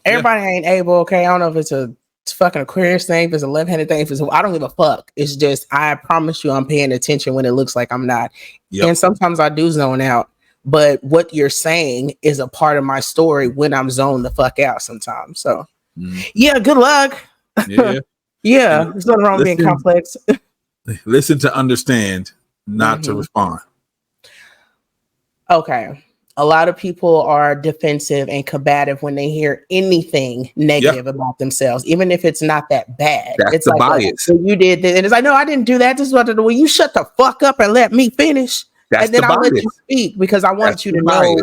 Speaker 2: Everybody ain't able, okay. I don't know if it's a fucking Aquarius thing, if it's a left-handed thing, I don't give a fuck. It's just I promise you I'm paying attention when it looks like I'm not. And sometimes I do zone out. But what you're saying is a part of my story when I'm zoned the fuck out sometimes. So yeah, good luck.
Speaker 3: Yeah.
Speaker 2: Yeah. There's nothing wrong with being complex.
Speaker 3: Listen to understand, not to respond.
Speaker 2: Okay. A lot of people are defensive and combative when they hear anything negative about themselves, even if it's not that bad.
Speaker 3: That's
Speaker 2: it's
Speaker 3: the
Speaker 2: like,
Speaker 3: bias.
Speaker 2: So you did this. And it's like, no, I didn't do that. This is what I do. Well, you shut the fuck up and let me finish.
Speaker 3: That's
Speaker 2: and then
Speaker 3: the
Speaker 2: I'll
Speaker 3: bias.
Speaker 2: let you speak because I want you to know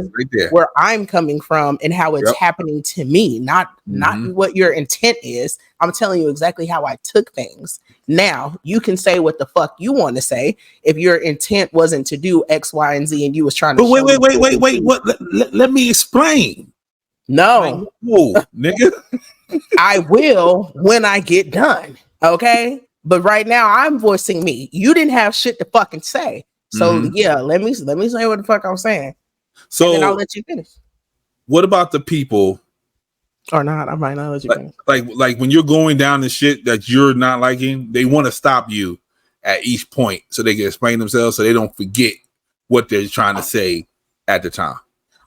Speaker 2: where I'm coming from and how it's happening to me, not what your intent is. I'm telling you exactly how I took things. Now you can say what the fuck you want to say if your intent wasn't to do X, Y, and Z, and you was trying to.
Speaker 3: But wait! What? Let me explain.
Speaker 2: No,
Speaker 3: whoa, nigga.
Speaker 2: I will when I get done. Okay, but right now I'm voicing me. You didn't have shit to fucking say. So yeah, let me say what the fuck I'm saying.
Speaker 3: So
Speaker 2: and then I'll let you finish.
Speaker 3: What about the people?
Speaker 2: Or not? I might not let you finish.
Speaker 3: Like when you're going down the shit that you're not liking, they want to stop you at each point so they can explain themselves so they don't forget what they're trying to say at the time.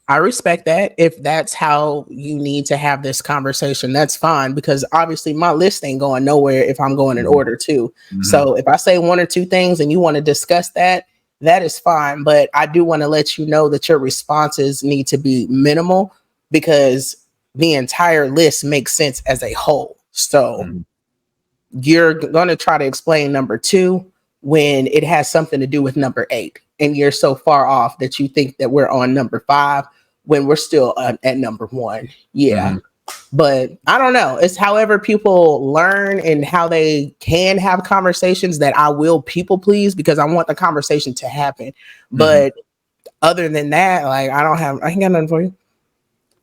Speaker 2: I respect that. If that's how you need to have this conversation, that's fine, because obviously my list ain't going nowhere if I'm going in order too. So if I say one or two things and you want to discuss that, that is fine. But I do want to let you know that your responses need to be minimal because the entire list makes sense as a whole. So you're going to try to explain number 2 when it has something to do with number 8. And you're so far off that you think that we're on number 5 when we're still at number 1. Yeah. But I don't know. It's however people learn and how they can have conversations that I will people please because I want the conversation to happen. But other than that, like I ain't got nothing for you.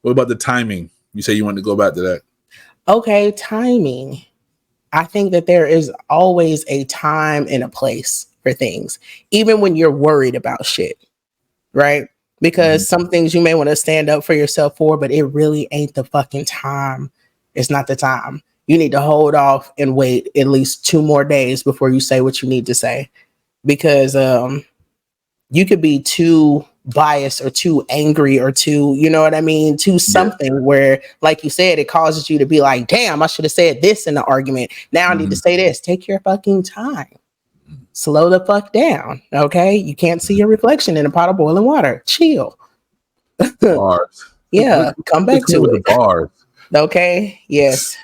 Speaker 3: What about the timing? You say you want to go back to that.
Speaker 2: Okay, timing. I think that there is always a time and a place for things, even when you're worried about shit, right? Because some things you may want to stand up for yourself for, but it really ain't the fucking time. It's not the time. You need to hold off and wait at least 2 more days before you say what you need to say. Because you could be too biased or too angry or too, you know what I mean? Too something where, like you said, it causes you to be like, damn, I should have said this in the argument. Now I need to say this. Take your fucking time. Slow the fuck down. Okay. You can't see your reflection in a pot of boiling water. Chill.
Speaker 3: Bars.
Speaker 2: Yeah. Come back to it.
Speaker 3: Bars.
Speaker 2: Okay. Yes.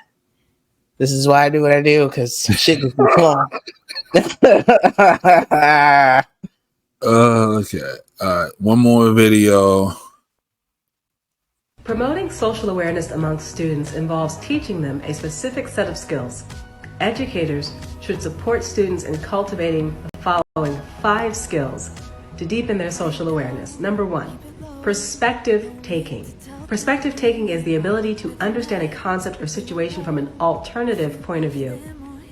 Speaker 2: This is why I do what I do because shit is fun.
Speaker 3: Okay. All right. One more video.
Speaker 10: Promoting social awareness amongst students involves teaching them a specific set of skills. Educators should support students in cultivating the following 5 skills to deepen their social awareness. Number 1, perspective taking. Perspective taking is the ability to understand a concept or situation from an alternative point of view.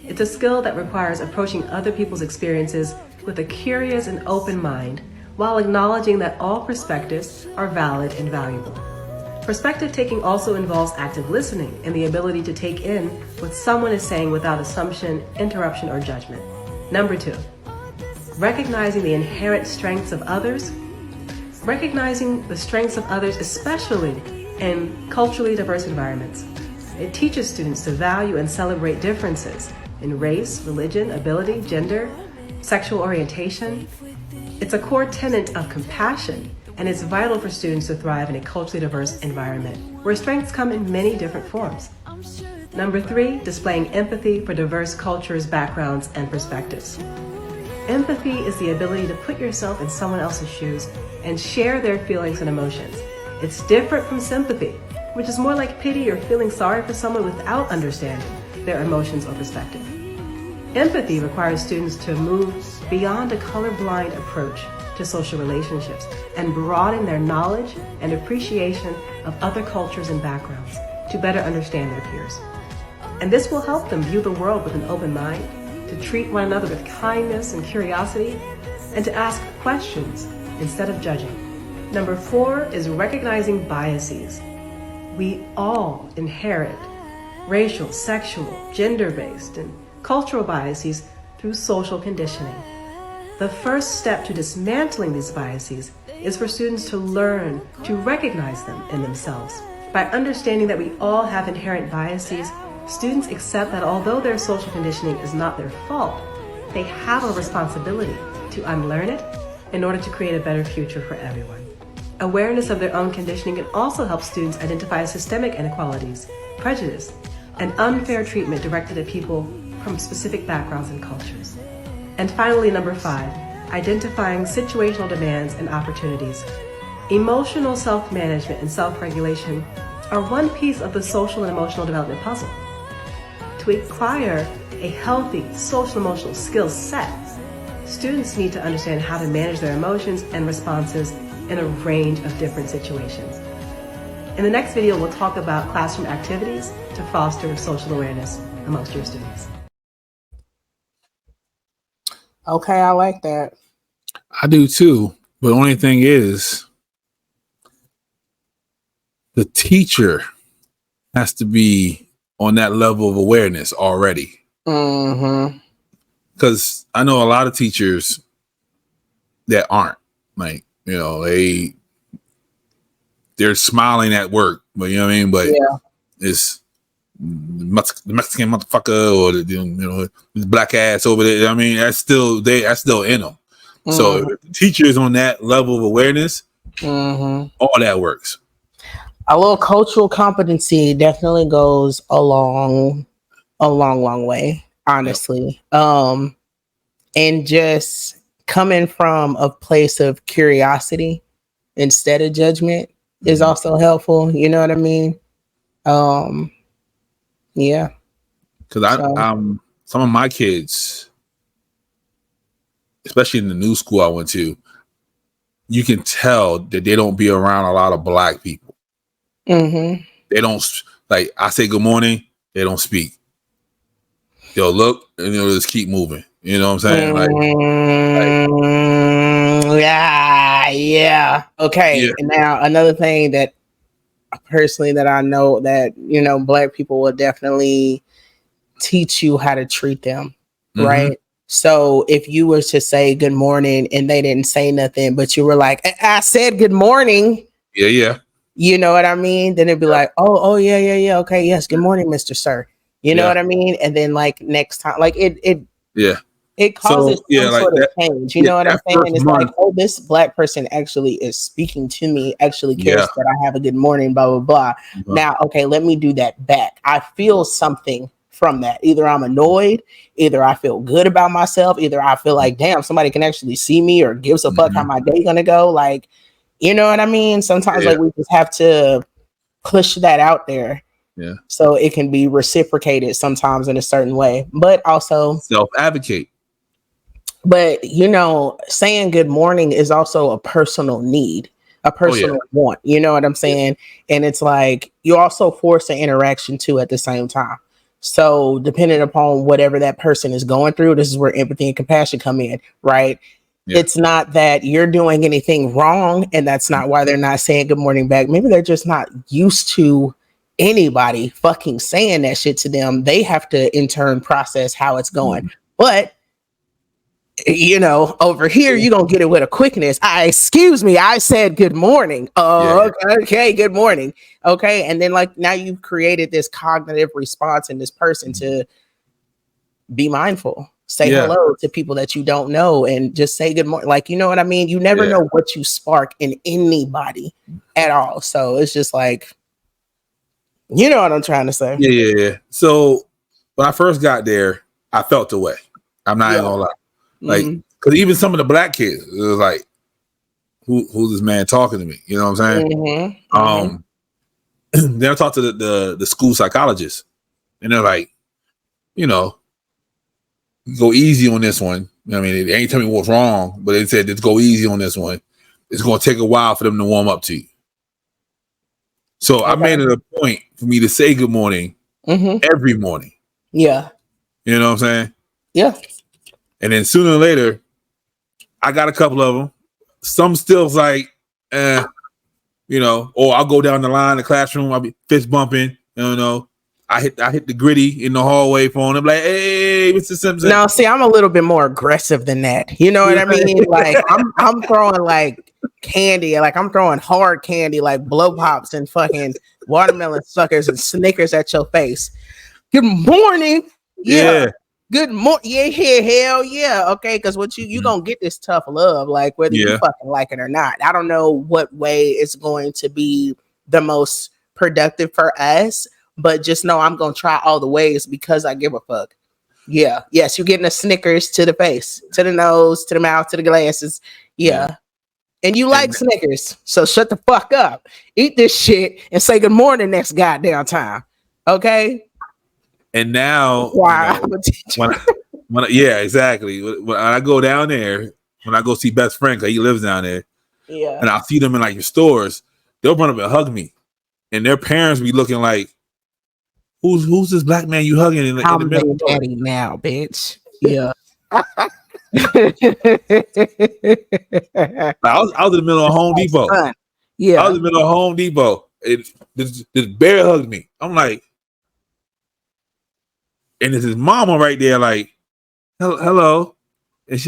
Speaker 10: It's a skill that requires approaching other people's experiences with a curious and open mind while acknowledging that all perspectives are valid and valuable. Perspective taking also involves active listening and the ability to take in what someone is saying without assumption, interruption, or judgment. Number 2, recognizing the inherent strengths of others. Recognizing the strengths of others, especially in culturally diverse environments. It teaches students to value and celebrate differences in race, religion, ability, gender, sexual orientation. It's a core tenet of compassion, and it's vital for students to thrive in a culturally diverse environment where strengths come in many different forms. Number 3, displaying empathy for diverse cultures, backgrounds, and perspectives. Empathy is the ability to put yourself in someone else's shoes and share their feelings and emotions. It's different from sympathy, which is more like pity or feeling sorry for someone without understanding their emotions or perspective. Empathy requires students to move beyond a colorblind approach to social relationships and broaden their knowledge and appreciation of other cultures and backgrounds to better understand their peers. And this will help them view the world with an open mind, to treat one another with kindness and curiosity, and to ask questions instead of judging. Number 4 is recognizing biases. We all inherit racial, sexual, gender-based, and cultural biases through social conditioning. The first step to dismantling these biases is for students to learn to recognize them in themselves. By understanding that we all have inherent biases, students accept that although their social conditioning is not their fault, they have a responsibility to unlearn it in order to create a better future for everyone. Awareness of their own conditioning can also help students identify systemic inequalities, prejudice, and unfair treatment directed at people from specific backgrounds and cultures. And finally, number 5, identifying situational demands and opportunities. Emotional self-management and self-regulation are one piece of the social and emotional development puzzle. To acquire a healthy social-emotional skill set, students need to understand how to manage their emotions and responses in a range of different situations. In the next video, we'll talk about classroom activities to foster social awareness amongst your students.
Speaker 2: Okay, I like that.
Speaker 3: I do too. But the only thing is, the teacher has to be on that level of awareness already. Because I know a lot of teachers that aren't, like, you know, they're smiling at work, but you know what I mean? But it's the Mexican motherfucker or the, you know, this black ass over there. I mean, that's still in them. So if the teacher is on that level of awareness, all that works.
Speaker 2: A little cultural competency definitely goes a long way, honestly. Yep. And just coming from a place of curiosity instead of judgment is also helpful. You know what I mean? Yeah.
Speaker 3: Because some of my kids, especially in the new school I went to, you can tell that they don't be around a lot of black people. They don't, like, I say good morning, they don't speak. They'll look and they'll just keep moving. You know what I'm saying?
Speaker 2: Yeah. Okay. Yeah. And now another thing that personally that I know that, you know, black people will definitely teach you how to treat them. Right. So if you were to say good morning and they didn't say nothing, but you were like, I said good morning.
Speaker 3: Yeah.
Speaker 2: You know what I mean? Then it'd be like, oh, yeah. Okay. Yes. Good morning, Mr. Sir. You know what I mean? And then like next time, like it causes some sort of change. You know what I'm saying? It's like, oh, this black person actually is speaking to me, actually cares that I have a good morning, blah, blah, blah. Now, okay, let me do that back. I feel something from that. Either I'm annoyed, either I feel good about myself, either I feel like, damn, somebody can actually see me or gives a fuck how my day gonna go. Like, you know what I mean? Sometimes like we just have to push that out there.
Speaker 3: Yeah.
Speaker 2: So it can be reciprocated sometimes in a certain way, but also
Speaker 3: self-advocate.
Speaker 2: But, you know, saying good morning is also a personal need, a personal want. You know what I'm saying? And it's like you also force an interaction too at the same time. So depending upon whatever that person is going through, this is where empathy and compassion come in, right? Yeah. It's not that you're doing anything wrong, and that's not why they're not saying good morning back. Maybe they're just not used to anybody fucking saying that shit to them. They have to in turn process how it's going. But you know, over here, you're going to get it with a quickness. Excuse me, I said good morning. Okay, good morning. Okay. And then like now you've created this cognitive response in this person to be mindful. Say hello to people that you don't know and just say good morning. Like, you know what I mean? You never know what you spark in anybody at all. So it's just like, you know what I'm trying to say?
Speaker 3: Yeah. So when I first got there, I felt the way. I'm not even gonna lie. Like, because even some of the black kids, it was like, who's this man talking to me? You know what I'm saying? Then I talked to the school psychologist, and they're like, you know, go easy on this one. I mean, they ain't tell me what's wrong, but they said just go easy on this one. It's going to take a while for them to warm up to you. So I made it a point for me to say good morning every morning.
Speaker 2: Yeah.
Speaker 3: You know what I'm saying?
Speaker 2: Yeah.
Speaker 3: And then sooner or later, I got a couple of them. Some still's like, you know, or I'll go down the line, the classroom, I'll be fist bumping, you know. I hit the gritty in the hallway phone. I'm like, hey, Mr. Simpson.
Speaker 2: No, see, I'm a little bit more aggressive than that. You know what I mean? Like I'm throwing like candy, like I'm throwing hard candy, like blow pops and fucking watermelon suckers and Snickers at your face. Good morning. Yeah. Good morning. Yeah, hell yeah. Okay, because what you gonna get this tough love, like whether you fucking like it or not. I don't know what way it's going to be the most productive for us, but just know I'm gonna try all the ways because I give a fuck. Yeah. Yes, you're getting a Snickers to the face, to the nose, to the mouth, to the glasses. Yeah. And you like Snickers, so shut the fuck up. Eat this shit and say good morning next goddamn time. Okay.
Speaker 3: And now,
Speaker 2: wow,
Speaker 3: exactly. When I go down there, when I go see best friend, because he lives down there, and I'll see them in like your stores, they'll run up and hug me, and their parents be looking like, "Who's this black man you hugging in the middle?"
Speaker 2: Daddy now, bitch. Yeah.
Speaker 3: I was in the middle of Home Depot.
Speaker 2: Yeah,
Speaker 3: I was in the middle of Home Depot. This bear hugged me. I'm like. And it's his mama right there, like, hello. And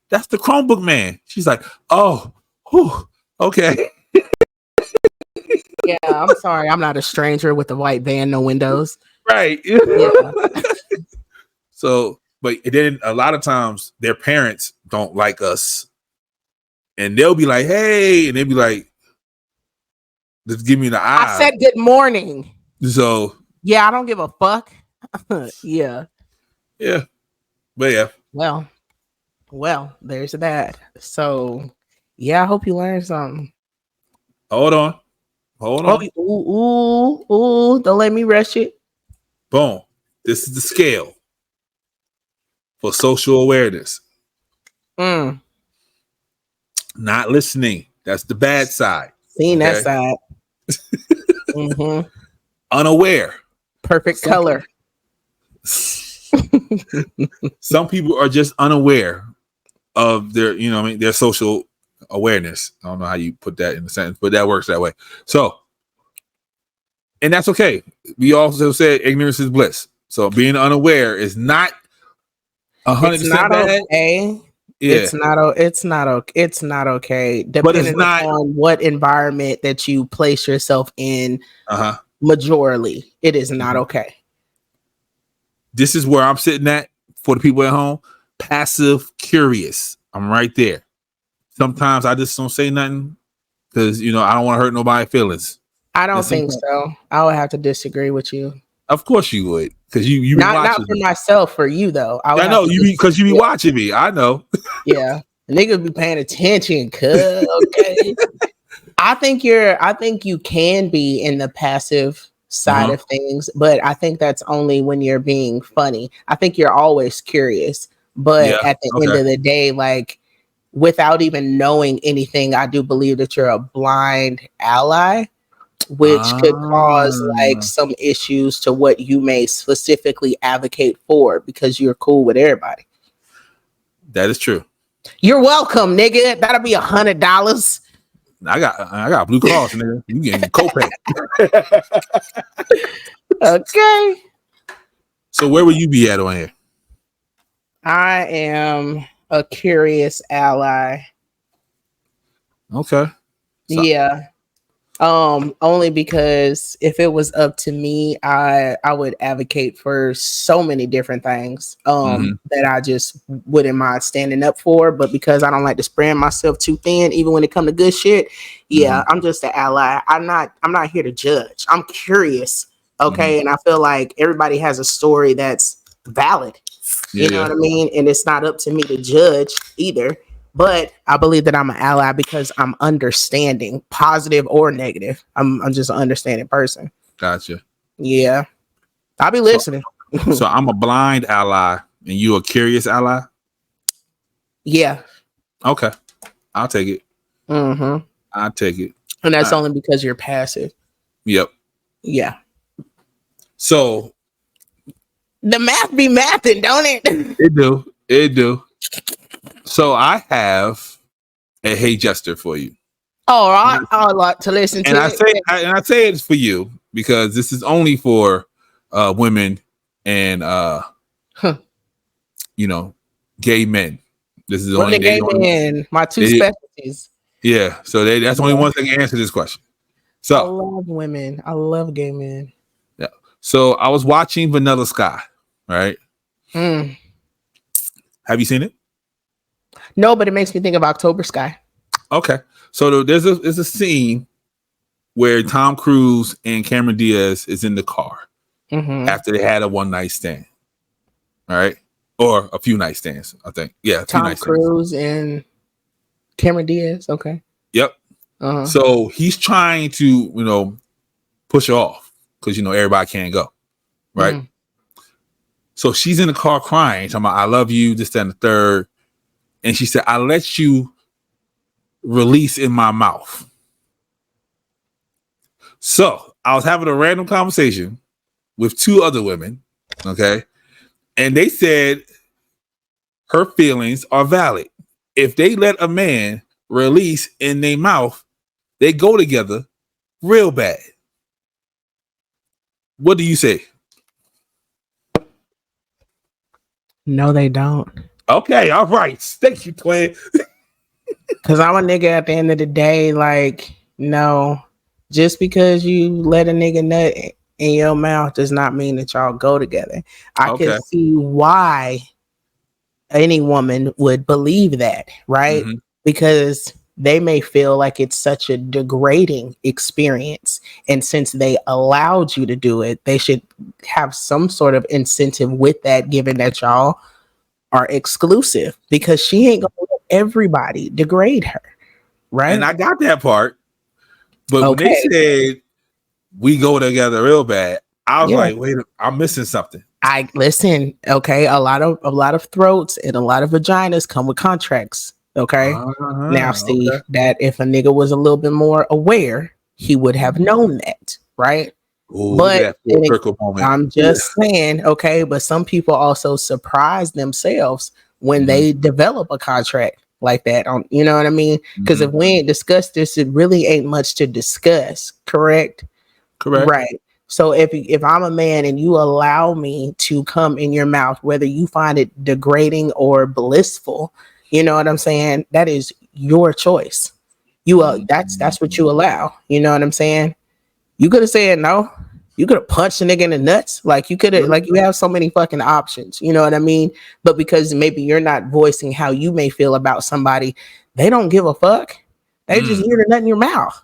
Speaker 3: that's the Chromebook man. She's like, oh, whew, okay.
Speaker 2: Yeah, I'm sorry. I'm not a stranger with the white van, no windows.
Speaker 3: Right.
Speaker 2: Yeah.
Speaker 3: So But then a lot of times their parents don't like us. And they'll be like, hey, and they'll be like, just give me the eye.
Speaker 2: I said good morning.
Speaker 3: So
Speaker 2: yeah, I don't give a fuck. Yeah.
Speaker 3: Yeah. But yeah.
Speaker 2: Well, there's that. So yeah, I hope you learned something.
Speaker 3: Hold on.
Speaker 2: Ooh, don't let me rush it.
Speaker 3: Boom. This is the scale for social awareness. Not listening. That's the bad side.
Speaker 2: Seeing that side. Mm-hmm.
Speaker 3: Unaware.
Speaker 2: Perfect color.
Speaker 3: Some people are just unaware of their, their social awareness. I don't know how you put that in a sentence, but that works that way. So, and that's okay. We also said ignorance is bliss. So being unaware is not 100% bad.
Speaker 2: Okay. Yeah. It's not okay. It's not okay. Depending on what environment that you place yourself in, majorly, it is not okay.
Speaker 3: This is where I'm sitting at for the people at home. Passive curious. I'm right there. Sometimes I just don't say nothing because, I don't want to hurt nobody's feelings.
Speaker 2: I don't think so. I would have to disagree with you.
Speaker 3: Of course you would, because you
Speaker 2: not for myself, for you though.
Speaker 3: I know you because you be watching me. I know.
Speaker 2: Yeah, niggas be paying attention. Okay. I think you can be in the passive side of things, but I think that's only when you're being funny. I think you're always curious, but at the end of the day, like without even knowing anything, I do believe that you're a blind ally, which could cause like some issues to what you may specifically advocate for because you're cool with everybody.
Speaker 3: That is true.
Speaker 2: You're welcome, nigga. That'll be $100.
Speaker 3: I got Blue Cross, nigga. You getting copay.
Speaker 2: Okay.
Speaker 3: So where will you be at on here?
Speaker 2: I am a curious ally.
Speaker 3: Okay. So,
Speaker 2: yeah. Only because if it was up to me, I would advocate for so many different things that I just wouldn't mind standing up for. But because I don't like to spread myself too thin, even when it comes to good shit, I'm just an ally. I'm not here to judge. I'm curious. Okay. And I feel like everybody has a story that's valid. You know what I mean? And it's not up to me to judge either. But I believe that I'm an ally because I'm understanding, positive or negative. I'm just an understanding person.
Speaker 3: Gotcha.
Speaker 2: Yeah. I'll be listening.
Speaker 3: So I'm a blind ally and you a curious ally?
Speaker 2: Yeah.
Speaker 3: Okay. I'll take it. I'll take it.
Speaker 2: And that's only because you're passive.
Speaker 3: Yep.
Speaker 2: Yeah.
Speaker 3: So
Speaker 2: the math be mathing, don't it?
Speaker 3: It do. So I have a Hey Jester for you.
Speaker 2: All right, I like to listen to it.
Speaker 3: I say it's for you because this is only for women and gay men. This is only
Speaker 2: gay men. My two specialties.
Speaker 3: Yeah, so that's the only one that can answer this question. So
Speaker 2: I love women. I love gay men.
Speaker 3: Yeah. So I was watching Vanilla Sky, right? Have you seen it?
Speaker 2: No, but it makes me think of October Sky.
Speaker 3: Okay. So there's a scene where Tom Cruise and Cameron Diaz is in the car after they had a one night stand. All right. Or a few night stands, I think. Yeah.
Speaker 2: Tom Cruise and Cameron Diaz. Okay.
Speaker 3: Yep. So he's trying to, push her off because, everybody can't go. Right. So she's in the car crying, talking about, I love you, this, that, and the third. And she said, I let you release in my mouth. So I was having a random conversation with two other women. Okay. And they said her feelings are valid. If they let a man release in their mouth, they go together real bad. What do you say?
Speaker 2: No, they don't.
Speaker 3: Okay, all right. Thank you, Twin.
Speaker 2: Because I'm a nigga at the end of the day. Like, no, just because you let a nigga nut in your mouth does not mean that y'all go together. I can see why any woman would believe that, right?
Speaker 3: Mhm.
Speaker 2: Because they may feel like it's such a degrading experience. And since they allowed you to do it, they should have some sort of incentive with that, given that y'all are exclusive, because she ain't gonna let everybody degrade her, right?
Speaker 3: And I got that part. But when they
Speaker 2: Okay.
Speaker 3: said we go together real bad, I was
Speaker 2: Yeah.
Speaker 3: like, wait, I'm missing something.
Speaker 2: I listen, okay. A lot of throats and a lot of vaginas come with contracts. Okay. Now see
Speaker 3: Okay.
Speaker 2: that if a nigga was a little bit more aware, he would have known that, right?
Speaker 3: Ooh, look
Speaker 2: But
Speaker 3: at that full circle moment.
Speaker 2: I'm just saying, okay, but some people also surprise themselves when
Speaker 3: Mhm.
Speaker 2: they develop a contract like that. On, you know what I mean? Because
Speaker 3: Mhm.
Speaker 2: if we ain't discussed this, it really ain't much to discuss, correct?
Speaker 3: Correct.
Speaker 2: Right. So if I'm a man and you allow me to come in your mouth, whether you find it degrading or blissful, you know what I'm saying? That is your choice. You that's what you allow. You know what I'm saying? You could have said no. You could have punched a nigga in the nuts. Like you could have, like you have so many fucking options. You know what I mean? But because maybe you're not voicing how you may feel about somebody, they don't give a fuck. They just hear the nut in your mouth.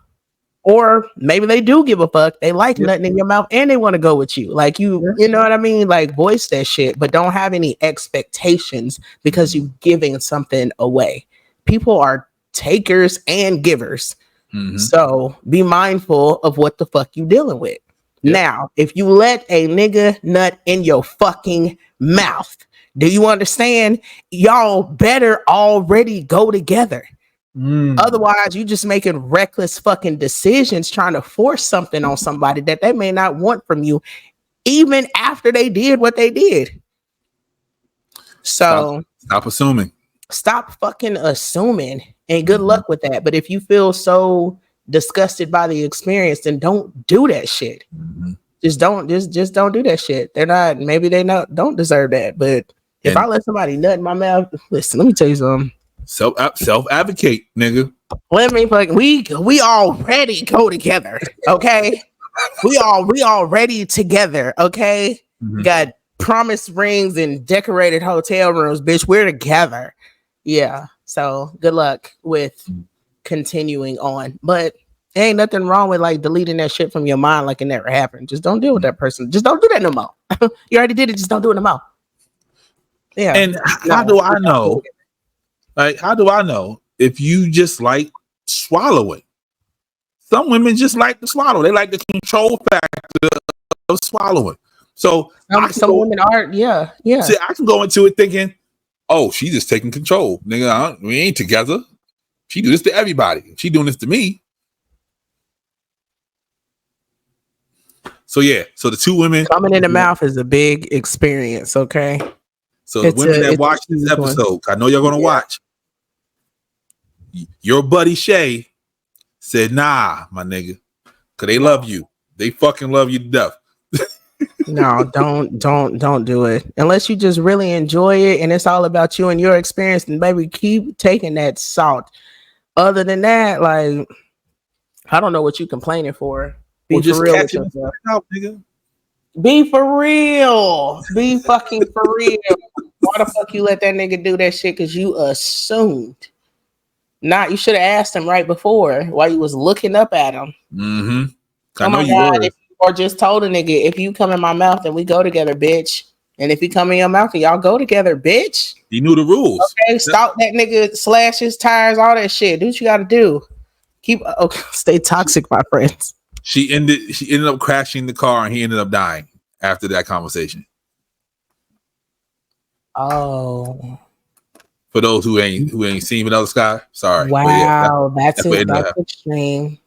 Speaker 2: Or maybe they do give a fuck. They like nothing in your mouth and they want to go with you. Like you know what I mean? Like voice that shit, but don't have any expectations because you're giving something away. People are takers and givers.
Speaker 3: Mhm.
Speaker 2: So be mindful of what the fuck you dealing with. Now, if you let a nigga nut in your fucking mouth, do you understand? Y'all better already go together. Otherwise, you just making reckless fucking decisions trying to force something on somebody that they may not want from you, even after they did what they did. So
Speaker 3: stop assuming.
Speaker 2: Stop fucking assuming, and good luck with that. But if you feel so disgusted by the experience, then don't do that shit. Just don't do that shit. They're not, maybe they don't deserve that. But if I let somebody nut in my mouth, listen, let me tell you something.
Speaker 3: Self advocate, nigga.
Speaker 2: Let me we already go together, okay? we already together, okay? Got promise rings and decorated hotel rooms, bitch. We're together. Yeah. So good luck with continuing on. But there ain't nothing wrong with like deleting that shit from your mind like it never happened. Just don't deal with that person. Just don't do that no more. You already did it. Just don't do it no more. Yeah.
Speaker 3: And how do I know? Like, how do I know if you just like swallowing? Some women just like to swallow. They like the control factor of swallowing. So
Speaker 2: some women are, yeah.
Speaker 3: See, I can go into it thinking, oh, she's just taking control. Nigga, we ain't together. She do this to everybody. She doing this to me. So yeah, so the two women
Speaker 2: coming in the mouth is a big experience, okay?
Speaker 3: So the women that watch this episode, I know you're gonna watch. Your buddy Shae said, nah, my nigga. Cause they love you. They fucking love you to death.
Speaker 2: No, don't do it. Unless you just really enjoy it and it's all about you and your experience, and baby, keep taking that salt. Other than that, like, I don't know what you complaining for. Be for real with yourself.
Speaker 3: Nigga.
Speaker 2: Be for real. Be fucking for real. Why the fuck you let that nigga do that shit? Cause you assumed. Not, you should have asked him right before while you was looking up at him.
Speaker 3: I know you were.
Speaker 2: Or just told a nigga, if you come in my mouth, then we go together, bitch. And if he come in your mouth, then y'all go together, bitch.
Speaker 3: He knew the rules.
Speaker 2: Okay, stalk that nigga, slash his tires, all that shit. Do what you gotta do. Stay toxic, my friends.
Speaker 3: She ended up crashing the car and he ended up dying after that conversation.
Speaker 2: Oh.
Speaker 3: For those who ain't seen Vanilla Sky, sorry.
Speaker 2: Wow, that's extreme.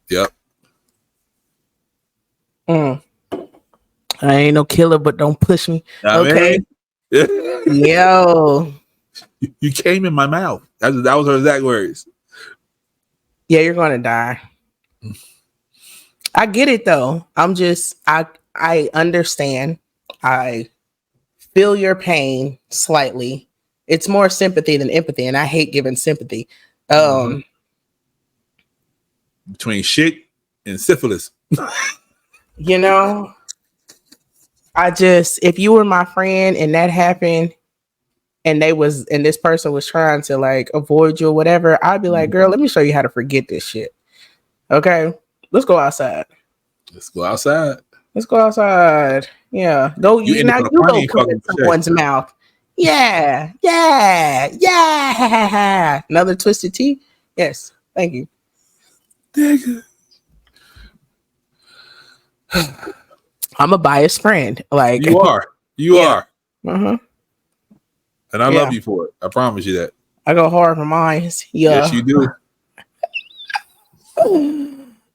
Speaker 3: Yep.
Speaker 2: I ain't no killer, but don't push me. Okay. Yo.
Speaker 3: You came in my mouth. That was her exact words.
Speaker 2: Yeah, you're gonna die. I get it though. I understand. I feel your pain slightly. It's more sympathy than empathy, and I hate giving sympathy.
Speaker 3: Between shit and syphilis.
Speaker 2: You know, if you were my friend and that happened, and this person was trying to like avoid you or whatever, I'd be like, girl, let me show you how to forget this shit. Okay, let's go outside.
Speaker 3: Let's go outside.
Speaker 2: Let's go outside. Yeah. Go you now you go put in someone's mouth. Yeah. Yeah. Yeah. Another twisted tea? Yes. Thank you. I'm a biased friend. Like
Speaker 3: you are. You are.
Speaker 2: Uh-huh.
Speaker 3: And I love you for it. I promise you that.
Speaker 2: I go hard for mine. Yeah.
Speaker 3: Yes, you do.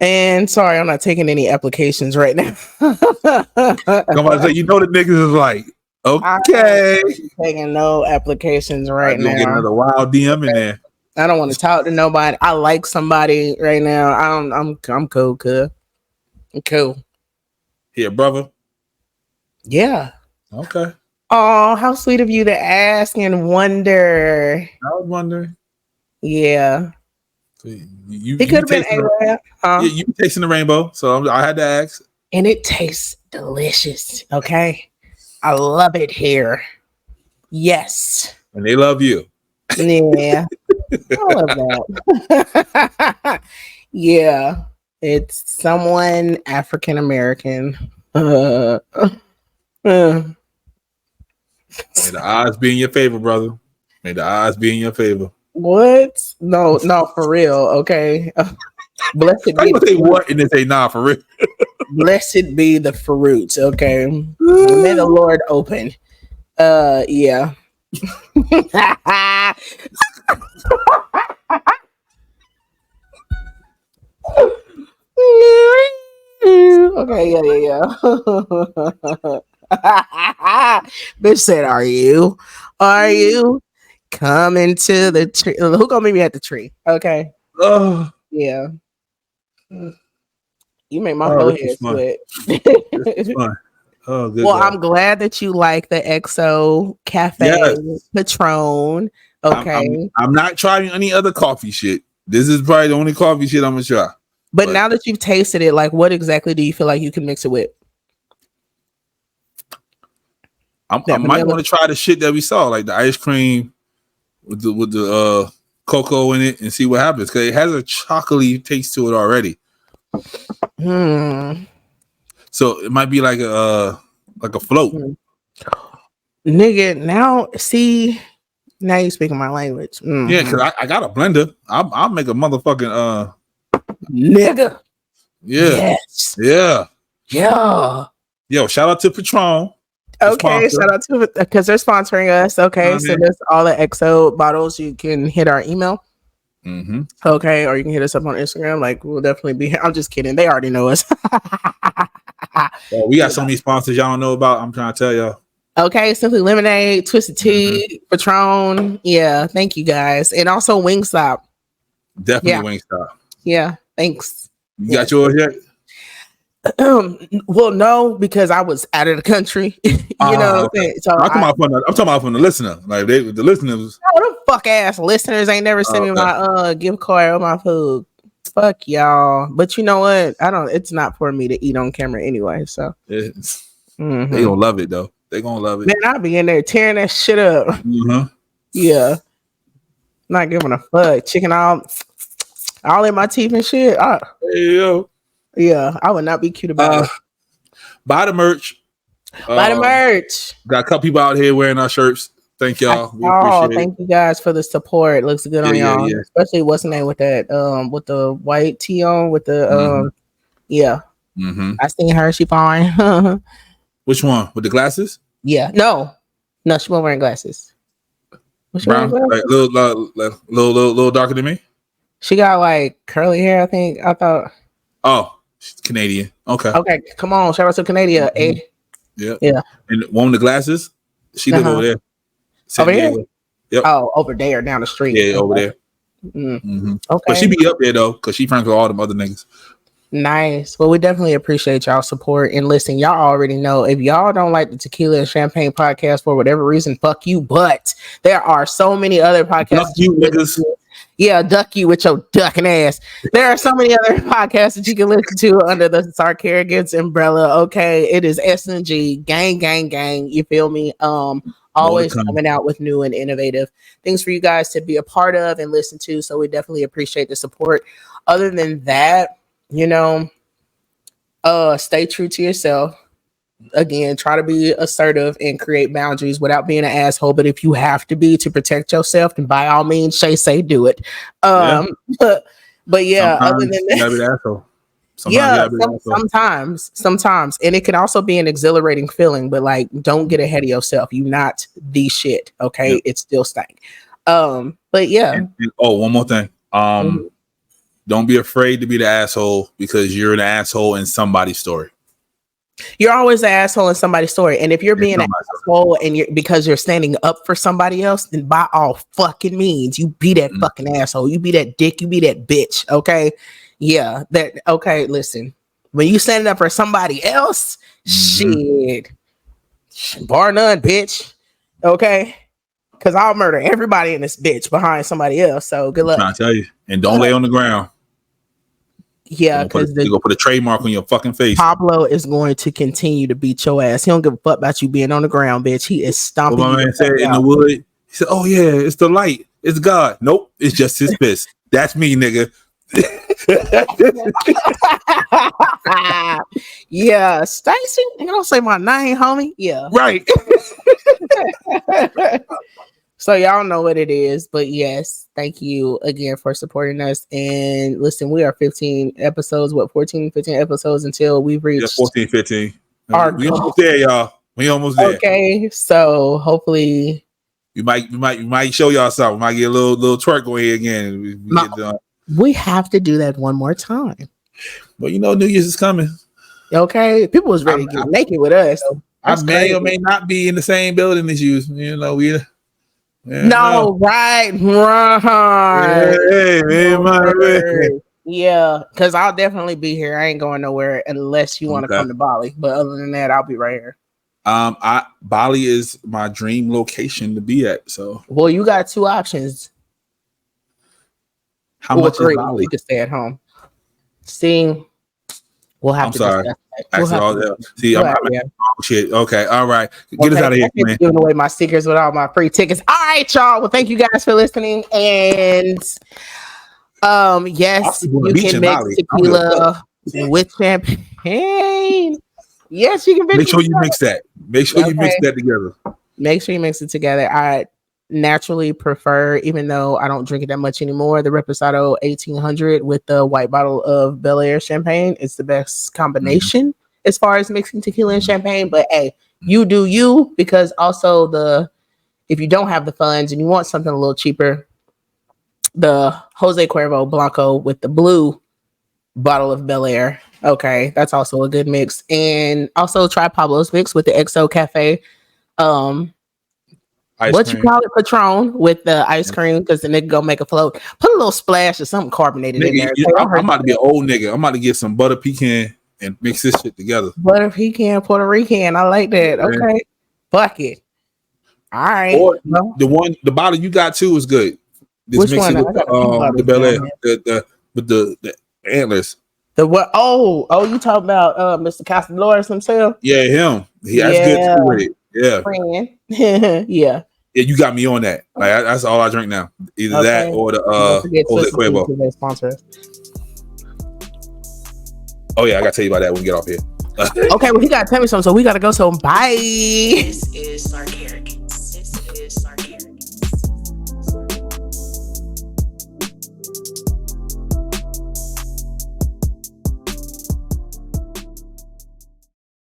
Speaker 2: And sorry, I'm not taking any applications right now.
Speaker 3: Come on, say, you know the niggas is like, okay.
Speaker 2: Taking no applications right now.
Speaker 3: Get another wild DM in there.
Speaker 2: I don't want to talk to nobody. I like somebody right now. I'm cool, cuz. I'm cool.
Speaker 3: Here, brother.
Speaker 2: Yeah.
Speaker 3: Okay.
Speaker 2: Oh, how sweet of you to ask and wonder.
Speaker 3: I was wondering.
Speaker 2: Yeah.
Speaker 3: You
Speaker 2: it could have been Arab.
Speaker 3: Yeah, you tasting the rainbow, so I had to ask.
Speaker 2: And it tastes delicious. Okay, I love it here. Yes,
Speaker 3: and they love you.
Speaker 2: Yeah, I love that. Yeah, it's someone African American. May
Speaker 3: the odds be in your favor, brother. May the odds be in your favor.
Speaker 2: What? No, for real. Okay. Blessed be.
Speaker 3: I say what and they say nah for real.
Speaker 2: Blessed be the fruits. Okay. May the Lord open. Yeah. Okay. Yeah. Bitch said, "Are you? Are you?" Coming to the tree. Who gonna meet me at the tree? Okay.
Speaker 3: Oh
Speaker 2: yeah. You make my whole head sweat.
Speaker 3: It's fun. Oh, good.
Speaker 2: Well, God. I'm glad that you like the XO Cafe Patron. Okay.
Speaker 3: I'm not trying any other coffee shit. This is probably the only coffee shit I'm gonna try.
Speaker 2: But now that you've tasted it, like, what exactly do you feel like you can mix it with?
Speaker 3: I might want to try the shit that we saw, like the ice cream with the cocoa in it, and see what happens, because it has a chocolatey taste to it already. So it might be like a float.
Speaker 2: Nigga, now you speaking my language.
Speaker 3: Yeah, because I got a blender. I'll make a motherfucking
Speaker 2: nigga.
Speaker 3: Yeah.
Speaker 2: Yes.
Speaker 3: Yeah.
Speaker 2: Yeah.
Speaker 3: Yo, shout out to Patron.
Speaker 2: Okay, shout out to because they're sponsoring us. Okay, so that's all the XO bottles. You can hit our email.
Speaker 3: Mm-hmm.
Speaker 2: Okay, or you can hit us up on Instagram. Like, we'll definitely be here. I'm just kidding. They already know us.
Speaker 3: Well, we got so many sponsors y'all don't know about. I'm trying to tell y'all.
Speaker 2: Okay, Simply Lemonade, Twisted Tea, Patron. Yeah, thank you guys, and also Wingstop.
Speaker 3: Definitely Wingstop.
Speaker 2: Yeah, thanks.
Speaker 3: You got yours yet?
Speaker 2: Well, no, because I was out of the country. You know what I'm saying? So
Speaker 3: I'm talking about from the listener. Like the listeners.
Speaker 2: Oh, them fuck ass listeners ain't never sent me my gift card or my food. Fuck y'all. But you know what? It's not for me to eat on camera anyway. So
Speaker 3: they gonna love it though. They gonna love it.
Speaker 2: Man, I'll be in there tearing that shit up. Yeah. Not giving a fuck. Chicken all in my teeth and shit. Yeah, I would not be cute about it.
Speaker 3: Buy the merch.
Speaker 2: Buy the merch.
Speaker 3: Got a couple people out here wearing our shirts. Thank y'all. We appreciate
Speaker 2: thank you guys for the support. It looks good on y'all. Yeah. Especially what's the name with that with the white tee on with the I seen her, she fine.
Speaker 3: Which one? With the glasses?
Speaker 2: Yeah. No, she wasn't wearing glasses. Was she
Speaker 3: brown, like little darker than me?
Speaker 2: She got like curly hair, I think. I thought.
Speaker 3: Oh, she's Canadian. Okay.
Speaker 2: Okay, come on. Shout out to Canada.
Speaker 3: Yeah.
Speaker 2: Yeah.
Speaker 3: And one with the glasses, she live over there.
Speaker 2: Over here?
Speaker 3: Yep.
Speaker 2: Oh, over there down the street.
Speaker 3: Yeah, over there. Okay. But she be up there though, because she friends with all them other niggas.
Speaker 2: Nice. Well, we definitely appreciate y'all support. And listen, y'all already know if y'all don't like the Tequila and Champagne podcast for whatever reason, fuck you. But there are so many other podcasts.
Speaker 3: Fuck you, niggas.
Speaker 2: Yeah, duck you with your ducking ass. There are so many other podcasts that you can listen to under the Sarcarrogance umbrella. Okay, it is S&G, gang. You feel me? always coming out with new and innovative things for you guys to be a part of and listen to. So we definitely appreciate the support. Other than that, stay true to yourself. Again, try to be assertive and create boundaries without being an asshole. But if you have to be to protect yourself, then by all means, Shae say do it. But yeah,
Speaker 3: sometimes
Speaker 2: other than that,
Speaker 3: you gotta be the asshole.
Speaker 2: Sometimes, and it can also be an exhilarating feeling. But like, don't get ahead of yourself. You're not the shit. Okay, It's still stank. But yeah.
Speaker 3: And one more thing. Don't be afraid to be the asshole because you're an asshole in somebody's story.
Speaker 2: You're always an asshole in somebody's story. And if you're being an asshole and because you're standing up for somebody else, then by all fucking means, you be that fucking asshole. You be that dick. You be that bitch. Okay. Yeah. Okay. Listen, when you standing up for somebody else, shit, bar none, bitch. Okay. Because I'll murder everybody in this bitch behind somebody else. So good luck.
Speaker 3: I'm trying to tell you. And don't lay on the ground.
Speaker 2: Yeah, because
Speaker 3: they're gonna put a trademark on your fucking face.
Speaker 2: Pablo is going to continue to beat your ass. He don't give a fuck about you being on the ground, bitch. He is stomping.
Speaker 3: Well, my man said in the wood. He said, "Oh yeah, it's the light. It's God." Nope, it's just his piss. That's me, nigga.
Speaker 2: Yeah, Stacy. You don't say my name, homie. Yeah,
Speaker 3: right.
Speaker 2: So y'all know what it is, but yes, thank you again for supporting us. And listen, we are 15 episodes, 14, 15 episodes until we've reached
Speaker 3: 14, 15. We almost there, y'all. We almost there.
Speaker 2: Okay, so hopefully
Speaker 3: we might show y'all something. We might get a little twerk going here again.
Speaker 2: We have to do that one more time.
Speaker 3: Well, New Year's is coming.
Speaker 2: Okay, people was ready to get naked with us.
Speaker 3: I may or may not be in the same building as you.
Speaker 2: Right. Yeah, because I'll definitely be here. I ain't going nowhere unless you want to come to Bali. But other than that, I'll be right here.
Speaker 3: Bali is my dream location to be at. So,
Speaker 2: well, you got two options.
Speaker 3: How much is Bali?
Speaker 2: You can stay at home. See, we'll have to.
Speaker 3: I'm sorry. See, I'm shit. Okay, all right. Get us out of here, man.
Speaker 2: Giving away my stickers with all my free tickets. All right, y'all. Well, thank you guys for listening. And yes, you can mix tequila with champagne. Yes, you can
Speaker 3: make sure you mix that. Make sure you mix that together.
Speaker 2: Make sure you mix it together. I naturally prefer, even though I don't drink it that much anymore, the Reposado 1800 with the white bottle of Bel Air champagne. It's the best combination as far as mixing tequila and champagne. But hey, you do you, because also if you don't have the funds and you want something a little cheaper, the Jose Cuervo Blanco with the blue bottle of Bel Air. Okay, that's also a good mix. And also try Pablo's mix with the XO Cafe. What you call it, Patron with the ice cream, because the nigga gonna make a float. Put a little splash of something carbonated in there.
Speaker 3: I'm about to be an old nigga. I'm about to get some butter pecan and mix this shit together.
Speaker 2: Butter pecan, Puerto Rican. I like that. Okay, fuck it. All right.
Speaker 3: Or the bottle you got too is good.
Speaker 2: Which one?
Speaker 3: With the Bel Air, the antlers.
Speaker 2: The what? Oh, you talking about Mr. Castellores himself?
Speaker 3: Yeah, him. That's good too with it. Yeah.
Speaker 2: Yeah.
Speaker 3: Yeah, you got me on that. Like that's all I drink now. Either that or the Jose Cuervo. Oh yeah, I gotta tell you about that when we get off here.
Speaker 2: Okay, well he gotta tell me something, so we gotta go. So bye.
Speaker 11: This is Sark Eric.